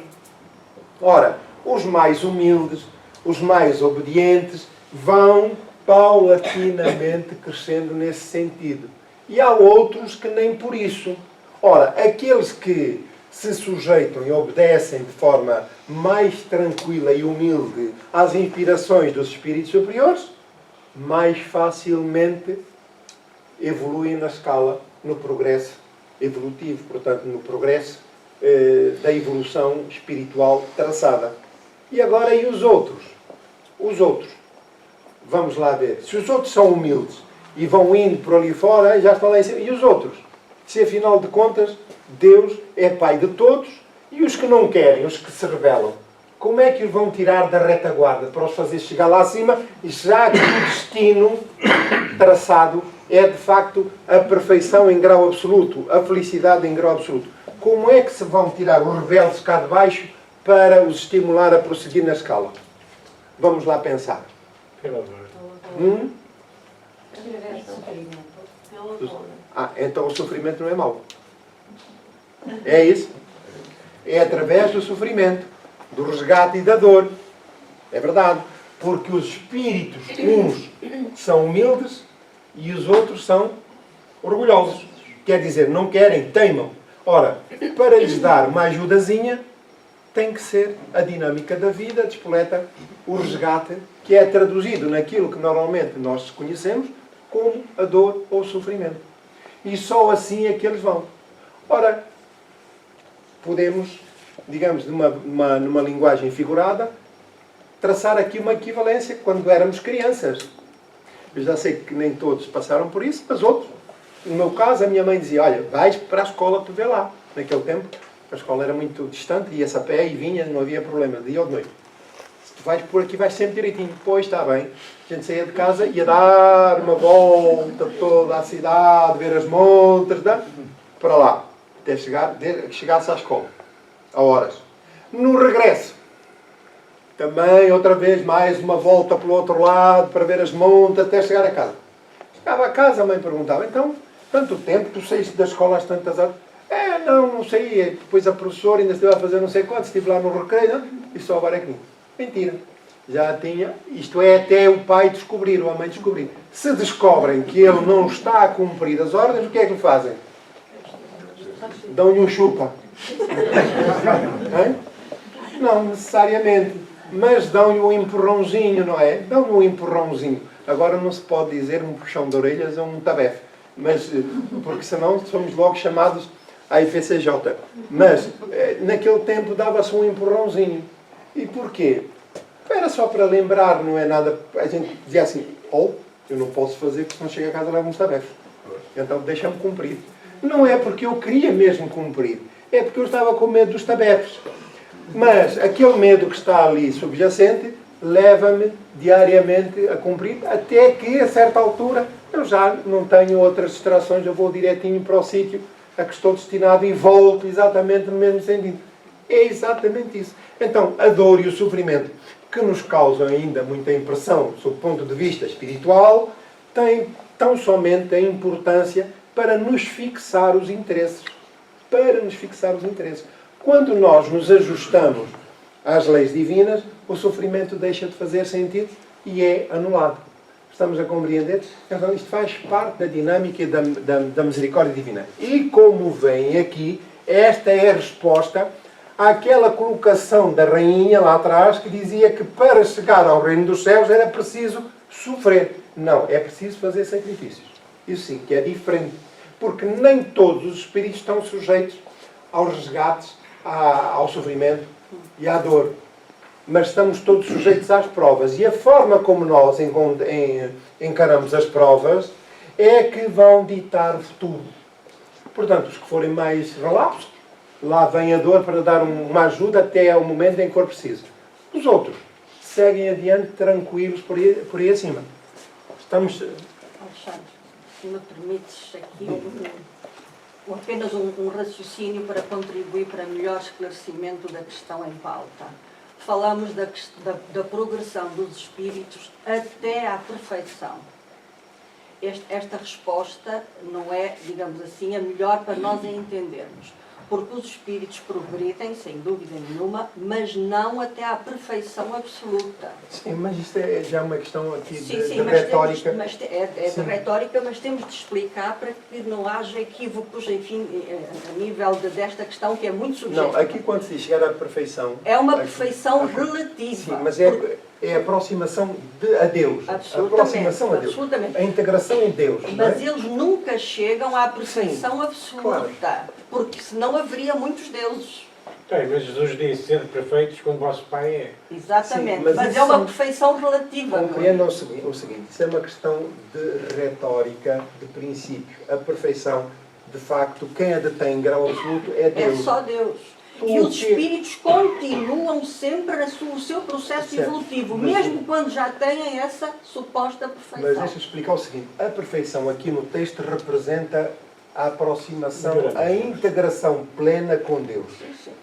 Ora, os mais humildes, os mais obedientes, vão paulatinamente crescendo nesse sentido. E há outros que nem por isso. Ora, aqueles que se sujeitam e obedecem de forma mais tranquila e humilde às inspirações dos espíritos superiores, mais facilmente evoluem na escala, no progresso evolutivo, portanto, no progresso da evolução espiritual traçada. E agora, e os outros? Os outros. Vamos lá ver. Se os outros são humildes e vão indo por ali fora, já estão lá em cima. E os outros? Se, afinal de contas, Deus é Pai de todos e os que não querem, os que se rebelam, como é que os vão tirar da retaguarda para os fazer chegar lá acima, já que o destino traçado é, de facto, a perfeição em grau absoluto, a felicidade em grau absoluto? Como é que se vão tirar os rebeldes cá de baixo para os estimular a prosseguir na escala? Vamos lá pensar. Então o sofrimento não é mau. É isso? é através do sofrimento, do resgate e da dor. É verdade. Porque os espíritos, uns são humildes e os outros são orgulhosos. Quer dizer, não querem, teimam. Ora, para lhes dar uma ajudazinha, tem que ser a dinâmica da vida, despoleta o resgate, que é traduzido naquilo que normalmente nós conhecemos como a dor ou o sofrimento. E só assim é que eles vão. Ora, podemos, digamos, numa linguagem figurada, traçar aqui uma equivalência quando éramos crianças. Eu já sei que nem todos passaram por isso, mas outros. No meu caso, a minha mãe dizia, olha, vais para a escola para ver lá. Naquele tempo, a escola era muito distante, ia-se a pé e vinha, não havia problema, de dia ou de noite. Se tu vais por aqui, vais sempre direitinho. Pois, está bem. A gente saía de casa, ia dar uma volta toda a cidade, ver as montas, para lá, até chegasse à escola, a horas. No regresso, também, outra vez, mais uma volta pelo outro lado, para ver as montas, até chegar a casa. Chegava a casa, a mãe perguntava, então, tanto tempo, tu saíste da escola às tantas horas? Não saí. Depois a professora ainda esteve a fazer não sei quanto, estive lá no recreio, e só agora é que mentira. Já tinha, isto é até o pai descobrir, ou a mãe descobrir. Se descobrem que ele não está a cumprir as ordens, o que é que lhe fazem? Dão-lhe um chupa. Não necessariamente. Mas dão-lhe um empurrãozinho, não é? Dão-lhe um empurrãozinho. Agora não se pode dizer um puxão de orelhas ou um tabefe. Mas, porque senão somos logo chamados à IPCJ. Mas, naquele tempo dava-se um empurrãozinho. E porquê? Era só para lembrar, não é nada... A gente dizia assim, eu não posso fazer porque se não chego a casa levo uns tabefes. Então deixa-me cumprir. Não é porque eu queria mesmo cumprir. É porque eu estava com medo dos tabefes. Mas aquele medo que está ali subjacente leva-me diariamente a cumprir, até que a certa altura eu já não tenho outras distrações, eu vou direitinho para o sítio a que estou destinado e volto exatamente no mesmo sentido. É exatamente isso. Então, a dor e o sofrimento que nos causam ainda muita impressão sob o ponto de vista espiritual têm tão somente a importância para nos fixar os interesses. Para nos fixar os interesses. Quando nós nos ajustamos às leis divinas, o sofrimento deixa de fazer sentido e é anulado. Estamos a compreender? Então isto faz parte da dinâmica da misericórdia divina. E como vem aqui, esta é a resposta àquela colocação da rainha lá atrás que dizia que para chegar ao reino dos céus era preciso sofrer. Não, é preciso fazer sacrifícios. Isso sim, que é diferente. Porque nem todos os espíritos estão sujeitos aos resgates, ao sofrimento e à dor. Mas estamos todos sujeitos às provas. E a forma como nós encaramos as provas é que vão ditar o futuro. Portanto, os que forem mais relapsos, lá vem a dor para dar uma ajuda até ao momento em que for preciso. Os outros seguem adiante tranquilos por aí acima. Estamos... Alexandre, se me permites aqui apenas um raciocínio para contribuir para melhor esclarecimento da questão em pauta. Falamos da progressão dos espíritos até à perfeição. Esta resposta não é, digamos assim, a melhor para nós a entendermos. Porque os espíritos progridem, sem dúvida nenhuma, mas não até à perfeição absoluta. Sim, mas isto é já uma questão aqui de mas retórica. De retórica, mas temos de explicar para que não haja equívocos, enfim, a nível desta questão que é muito subjetiva. Não, aqui quando se diz chegar à perfeição... É uma perfeição relativa. Sim, mas é a aproximação a Deus. Absolutamente. A aproximação a Deus. Absolutamente. A integração em Deus. Mas não é? eles nunca chegam à perfeição absoluta. Claro. Porque senão haveria muitos deuses. Mas Jesus disse, sede perfeitos como vosso Pai é. Exatamente. Sim, mas é uma perfeição relativa. Compreendam o seguinte, isso é uma questão de retórica, de princípio. A perfeição, de facto, quem a detém em grau absoluto é Deus. É só Deus. E os espíritos continuam sempre o seu processo certo. Evolutivo, Mas, mesmo quando já têm essa suposta perfeição. Mas deixa-me explicar o seguinte, a perfeição aqui no texto representa a aproximação, a integração plena com Deus.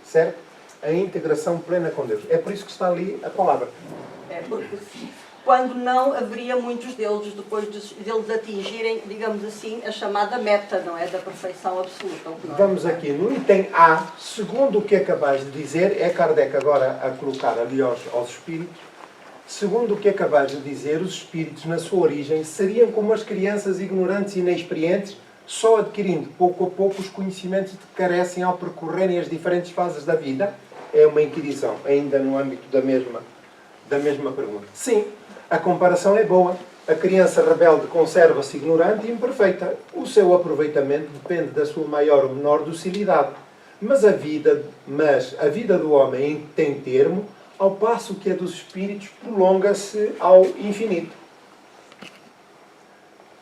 Certo? A integração plena com Deus. É por isso que está ali a palavra. É porque quando não haveria muitos deles depois deles atingirem, digamos assim, a chamada meta, não é? Da perfeição absoluta. O que nós- Vamos aqui no item A, segundo o que acabais de dizer, é Kardec agora a colocar ali aos espíritos, segundo o que acabais de dizer, os espíritos na sua origem seriam como as crianças ignorantes e inexperientes, só adquirindo pouco a pouco os conhecimentos de que carecem ao percorrerem as diferentes fases da vida? É uma inquirição, ainda no âmbito da mesma pergunta. Sim, a comparação é boa. A criança rebelde conserva-se ignorante e imperfeita. O seu aproveitamento depende da sua maior ou menor docilidade. Mas a vida do homem tem termo, ao passo que a dos espíritos prolonga-se ao infinito.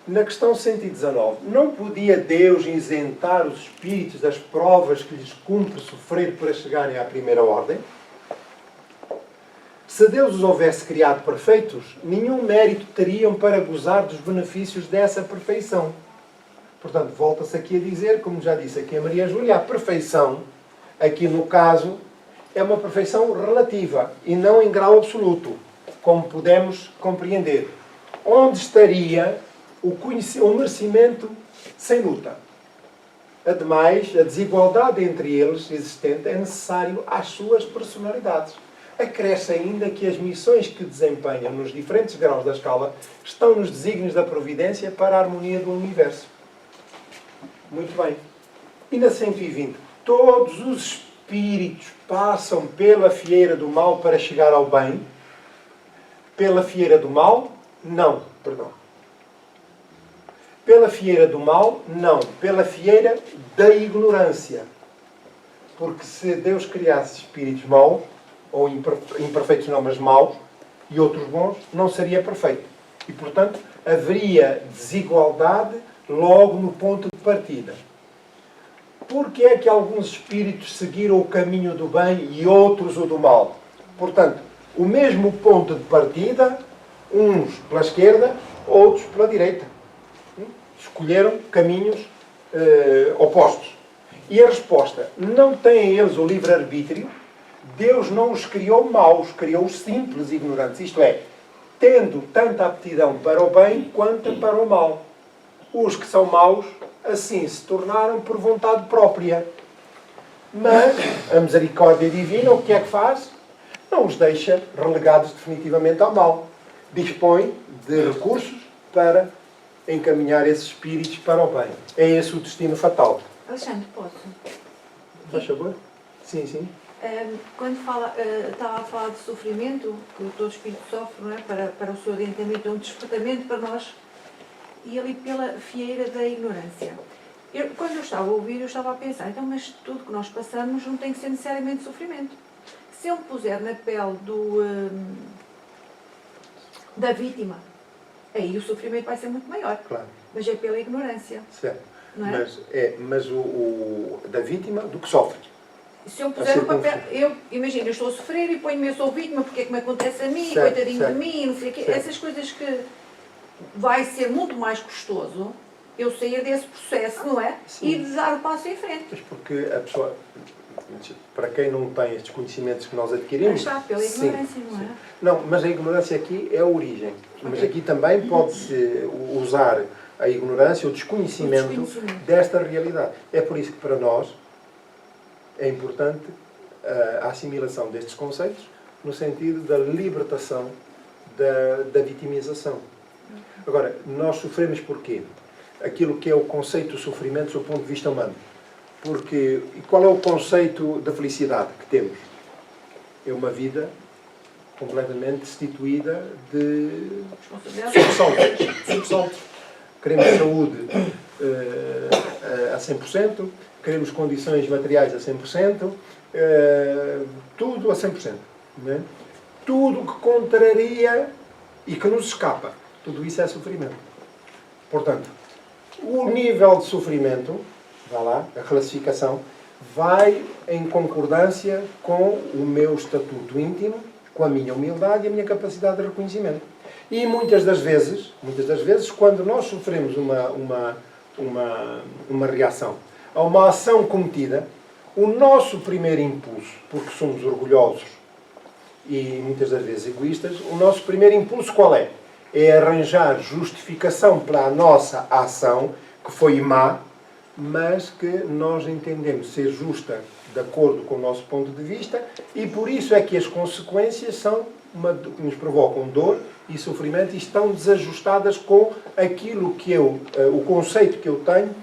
Na questão 119, não podia Deus isentar os espíritos das provas que lhes cumpre sofrer para chegarem à primeira ordem? Se Deus os houvesse criado perfeitos, nenhum mérito teriam para gozar dos benefícios dessa perfeição. Portanto, volta-se aqui a dizer, como já disse aqui a Maria Júlia, a perfeição, aqui no caso, é uma perfeição relativa e não em grau absoluto, como podemos compreender. Onde estaria o merecimento sem luta? Ademais, a desigualdade entre eles existente é necessário às suas personalidades. Acresce ainda que as missões que desempenham nos diferentes graus da escala estão nos desígnios da providência para a harmonia do universo. Muito bem. E na 120, todos os espíritos passam pela fieira do mal para chegar ao bem? Pela fieira do mal? Não, perdão. Pela fieira do mal? Não. Pela fieira da ignorância. Porque se Deus criasse espíritos maus, ou imperfeitos não, mas maus, e outros bons, não seria perfeito. E, portanto, haveria desigualdade logo no ponto de partida. Por que é que alguns espíritos seguiram o caminho do bem e outros o do mal? Portanto, o mesmo ponto de partida, uns pela esquerda, outros pela direita. Escolheram caminhos opostos. E a resposta, não têm eles o livre-arbítrio? Deus não os criou maus, criou-os simples e ignorantes. Isto é, tendo tanta aptidão para o bem quanto para o mal. Os que são maus, assim se tornaram por vontade própria. Mas a misericórdia divina, o que é que faz? Não os deixa relegados definitivamente ao mal. Dispõe de recursos para encaminhar esses espíritos para o bem. É esse o destino fatal. Alexandre, posso? Faz favor? Sim, sim. Quando estava a falar de sofrimento, que todo espírito sofre, não é? Para o seu adiantamento, é um despertamento para nós, e ali pela fieira da ignorância. Quando eu estava a ouvir, eu estava a pensar, então, mas tudo que nós passamos não tem que ser necessariamente sofrimento. Se eu me puser na pele da vítima, aí o sofrimento vai ser muito maior. Claro. Mas é pela ignorância. Certo. Não é? Mas da vítima do que sofre. Se eu me puser no papel, imagino, eu estou a sofrer e ponho-me, eu sou vítima, porque é que me acontece a mim, certo, coitadinho certo, de mim, não sei o quê. certo. Essas coisas que vai ser muito mais custoso eu sair desse processo, não é? Sim. E de dar o passo em frente. Mas porque a pessoa, para quem não tem estes conhecimentos que nós Aí adquirimos... está, pela sim, ignorância, não é? sim. Não, mas a ignorância aqui é a origem. Mas Ok. aqui também pode-se usar a ignorância, o desconhecimento desta realidade. É por isso que para nós é importante a assimilação destes conceitos no sentido da libertação da vitimização. Agora, nós sofremos porquê? Aquilo que é o conceito do sofrimento do ponto de vista humano. Porque, e qual é o conceito da felicidade que temos? É uma vida completamente destituída de sobressaltos. Queremos saúde a 100%, queremos condições materiais a 100%, tudo a 100%. Não é? Tudo que contraria e que nos escapa, tudo isso é sofrimento. Portanto, o nível de sofrimento, vá lá, a classificação, vai em concordância com o meu estatuto íntimo, com a minha humildade e a minha capacidade de reconhecimento. E muitas das vezes, quando nós sofremos uma reação a uma ação cometida, o nosso primeiro impulso, porque somos orgulhosos e muitas das vezes egoístas, o nosso primeiro impulso qual é? É arranjar justificação para a nossa ação, que foi má, mas que nós entendemos ser justa de acordo com o nosso ponto de vista, e por isso é que as consequências são que nos provocam dor e sofrimento e estão desajustadas com aquilo que o conceito que eu tenho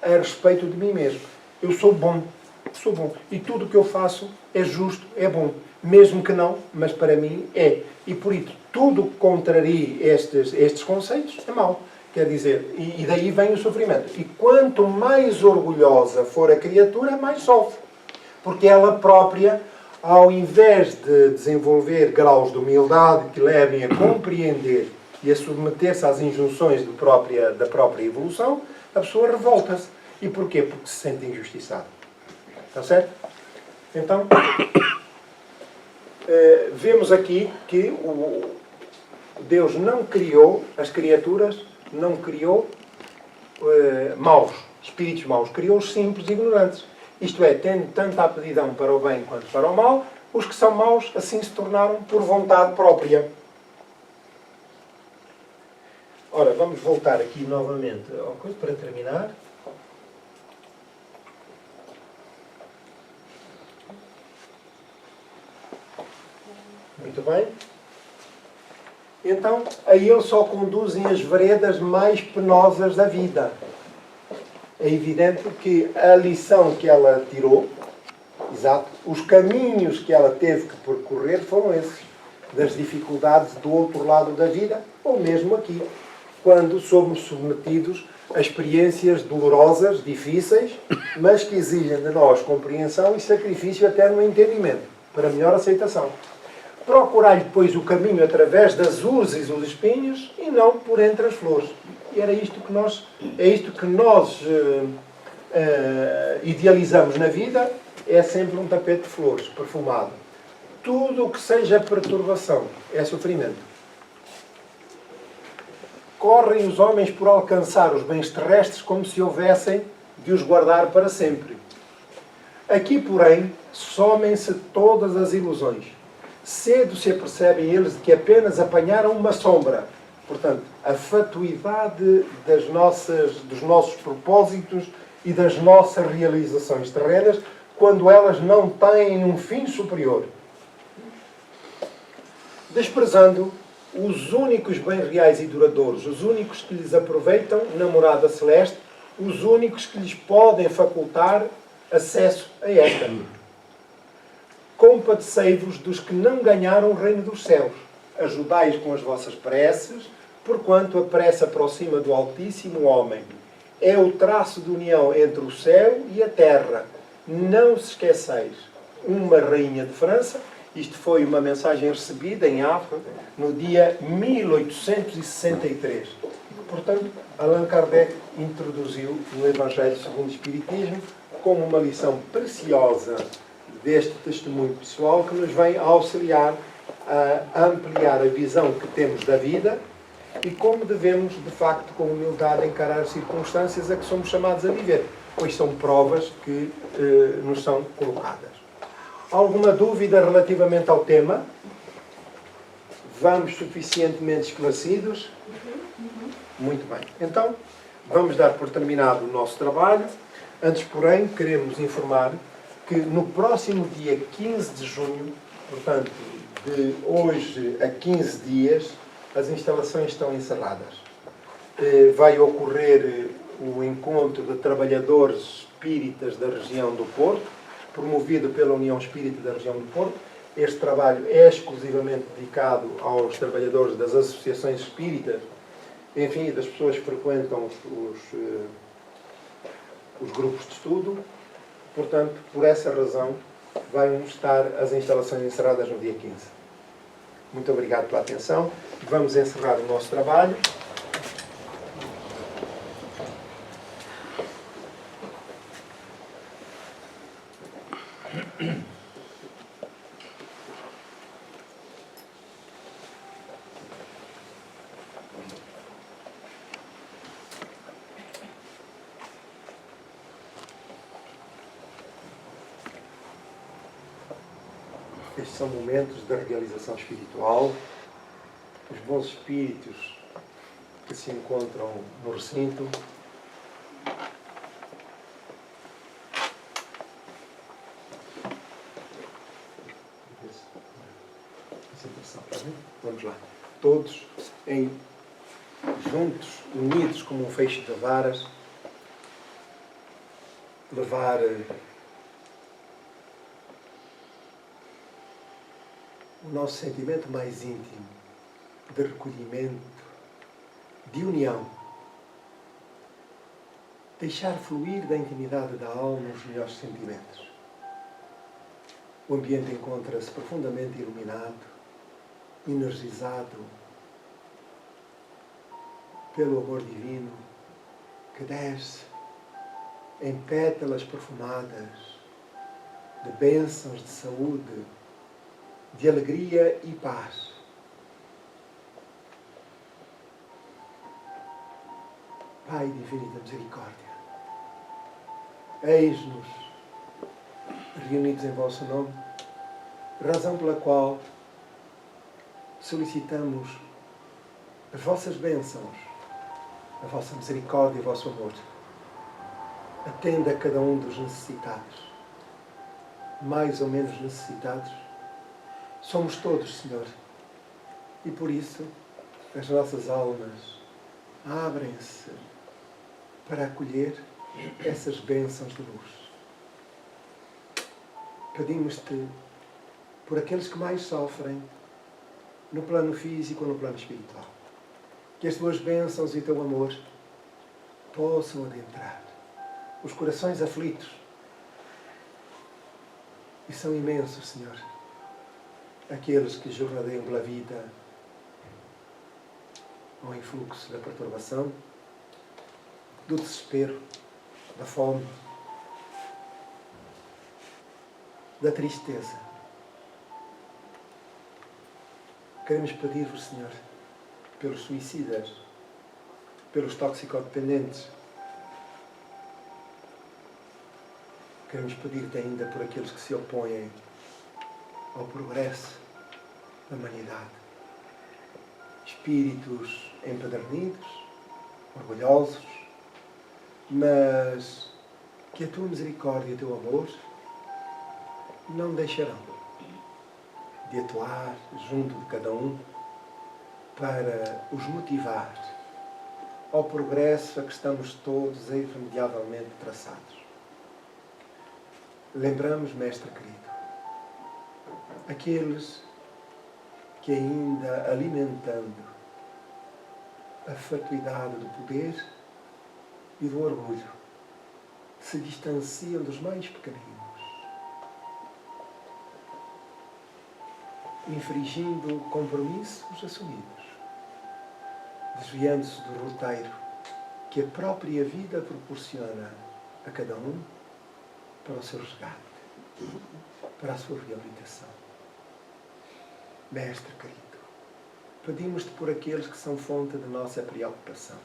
a respeito de mim mesmo. Eu sou bom, e tudo o que eu faço é justo, é bom, mesmo que não, mas para mim é. E por isso, tudo que contraria estes conceitos é mau. Quer dizer, e daí vem o sofrimento. E quanto mais orgulhosa for a criatura, mais sofre. Porque ela própria, ao invés de desenvolver graus de humildade que levem a compreender e a submeter-se às injunções da própria evolução, a pessoa revolta-se. E porquê? Porque se sente injustiçada. Está certo? Então, vemos aqui que Deus não criou as criaturas, não criou maus, espíritos maus, criou-os simples e ignorantes. Isto é, tendo tanta aptidão para o bem quanto para o mal, os que são maus assim se tornaram por vontade própria. Ora, vamos voltar aqui novamente ao coisa para terminar. Muito bem. Então, a ele só conduzem as veredas mais penosas da vida. É evidente que a lição que ela tirou, exato, os caminhos que ela teve que percorrer foram esses, das dificuldades do outro lado da vida, ou mesmo aqui, quando somos submetidos a experiências dolorosas, difíceis, mas que exigem de nós compreensão e sacrifício até no entendimento, para melhor aceitação. Procurar depois o caminho através das urzes e dos espinhos e não por entre as flores. E era isto que nós, idealizamos na vida, é sempre um tapete de flores, perfumado. Tudo o que seja perturbação é sofrimento. Correm os homens por alcançar os bens terrestres como se houvessem de os guardar para sempre. Aqui, porém, somem-se todas as ilusões. Cedo se apercebem eles de que apenas apanharam uma sombra. Portanto, a fatuidade dos nossos propósitos e das nossas realizações terrenas, quando elas não têm um fim superior. Desprezando os únicos bens reais e duradouros, os únicos que lhes aproveitam na morada celeste, os únicos que lhes podem facultar acesso a esta. Compadecei-vos dos que não ganharam o reino dos céus. Ajudai-os com as vossas preces, porquanto a prece aproxima do Altíssimo homem. É o traço de união entre o céu e a terra. Não se esqueceis. Uma rainha de França, isto foi uma mensagem recebida em Havre no dia 1863. Portanto, Allan Kardec introduziu no Evangelho segundo o Espiritismo como uma lição preciosa deste testemunho pessoal que nos vem auxiliar a ampliar a visão que temos da vida e como devemos, de facto, com humildade, encarar as circunstâncias a que somos chamados a viver, pois são provas que nos são colocadas. Alguma dúvida relativamente ao tema? Vamos suficientemente esclarecidos? Muito bem. Então, vamos dar por terminado o nosso trabalho. Antes, porém, queremos informar que no próximo dia 15 de junho, portanto, de hoje a 15 dias, as instalações estão encerradas. Vai ocorrer o encontro de trabalhadores espíritas da região do Porto, promovido pela União Espírita da região do Porto. Este trabalho é exclusivamente dedicado aos trabalhadores das associações espíritas, enfim, das pessoas que frequentam os grupos de estudo. Portanto, por essa razão, vão estar as instalações encerradas no dia 15. Muito obrigado pela atenção. Vamos encerrar o nosso trabalho. Estes são momentos de realização espiritual. Os bons espíritos que se encontram no recinto vamos lá. Todos juntos, unidos como um feixe de varas, levar o nosso sentimento mais íntimo de recolhimento, de união. Deixar fluir da intimidade da alma os melhores sentimentos. O ambiente encontra-se profundamente iluminado, energizado pelo amor divino que desce em pétalas perfumadas de bênçãos de saúde, de alegria e paz. Pai de infinita misericórdia, eis-nos reunidos em vosso nome, razão pela qual solicitamos as vossas bênçãos, a vossa misericórdia e o vosso amor. Atenda a cada um dos necessitados, mais ou menos necessitados. Somos todos, Senhor, e por isso as nossas almas abrem-se para acolher essas bênçãos de luz. Pedimos-te por aqueles que mais sofrem no plano físico ou no plano espiritual, que as tuas bênçãos e o teu amor possam adentrar os corações aflitos. E são imensos, Senhor, aqueles que jornadeiam pela vida ao influxo da perturbação, do desespero, da fome, da tristeza. Queremos pedir-vos, Senhor, pelos suicidas, pelos toxicodependentes. Queremos pedir-te ainda por aqueles que se opõem ao progresso da humanidade. Espíritos empedernidos, orgulhosos, mas que a tua misericórdia e o teu amor não deixarão de atuar junto de cada um para os motivar ao progresso a que estamos todos irremediavelmente traçados. Lembramos, Mestre querido, aqueles que ainda alimentando a fatuidade do poder e do orgulho se distanciam dos mais pequeninos, infringindo compromissos assumidos, desviando-se do roteiro que a própria vida proporciona a cada um para o seu resgate, para a sua reabilitação. Mestre querido, pedimos-te por aqueles que são fonte de nossa preocupação,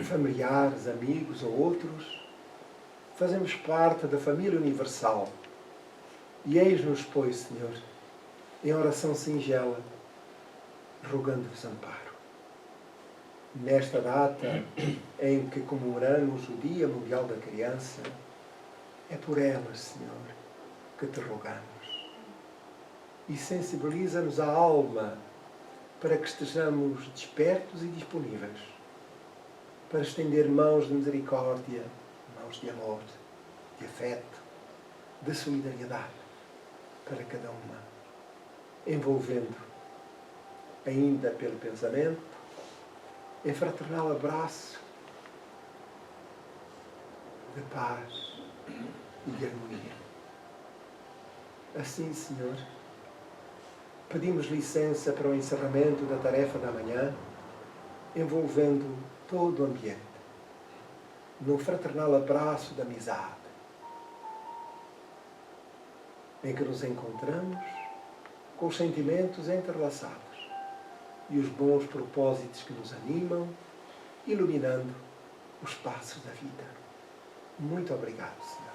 familiares, amigos ou outros. Fazemos parte da família universal e eis-nos, pois, Senhor, em oração singela, rogando-vos amparo. Nesta data em que comemoramos o Dia Mundial da Criança, é por elas, Senhor, que te rogamos. E sensibiliza-nos a alma para que estejamos despertos e disponíveis para estender mãos de misericórdia, mãos de amor, de afeto, de solidariedade para cada uma, envolvendo, ainda pelo pensamento, em fraternal abraço de paz e de harmonia. Assim, Senhor, pedimos licença para o encerramento da tarefa da manhã, envolvendo todo o ambiente, num fraternal abraço de amizade, em que nos encontramos com os sentimentos entrelaçados e os bons propósitos que nos animam, iluminando os passos da vida. Muito obrigado, Senhor.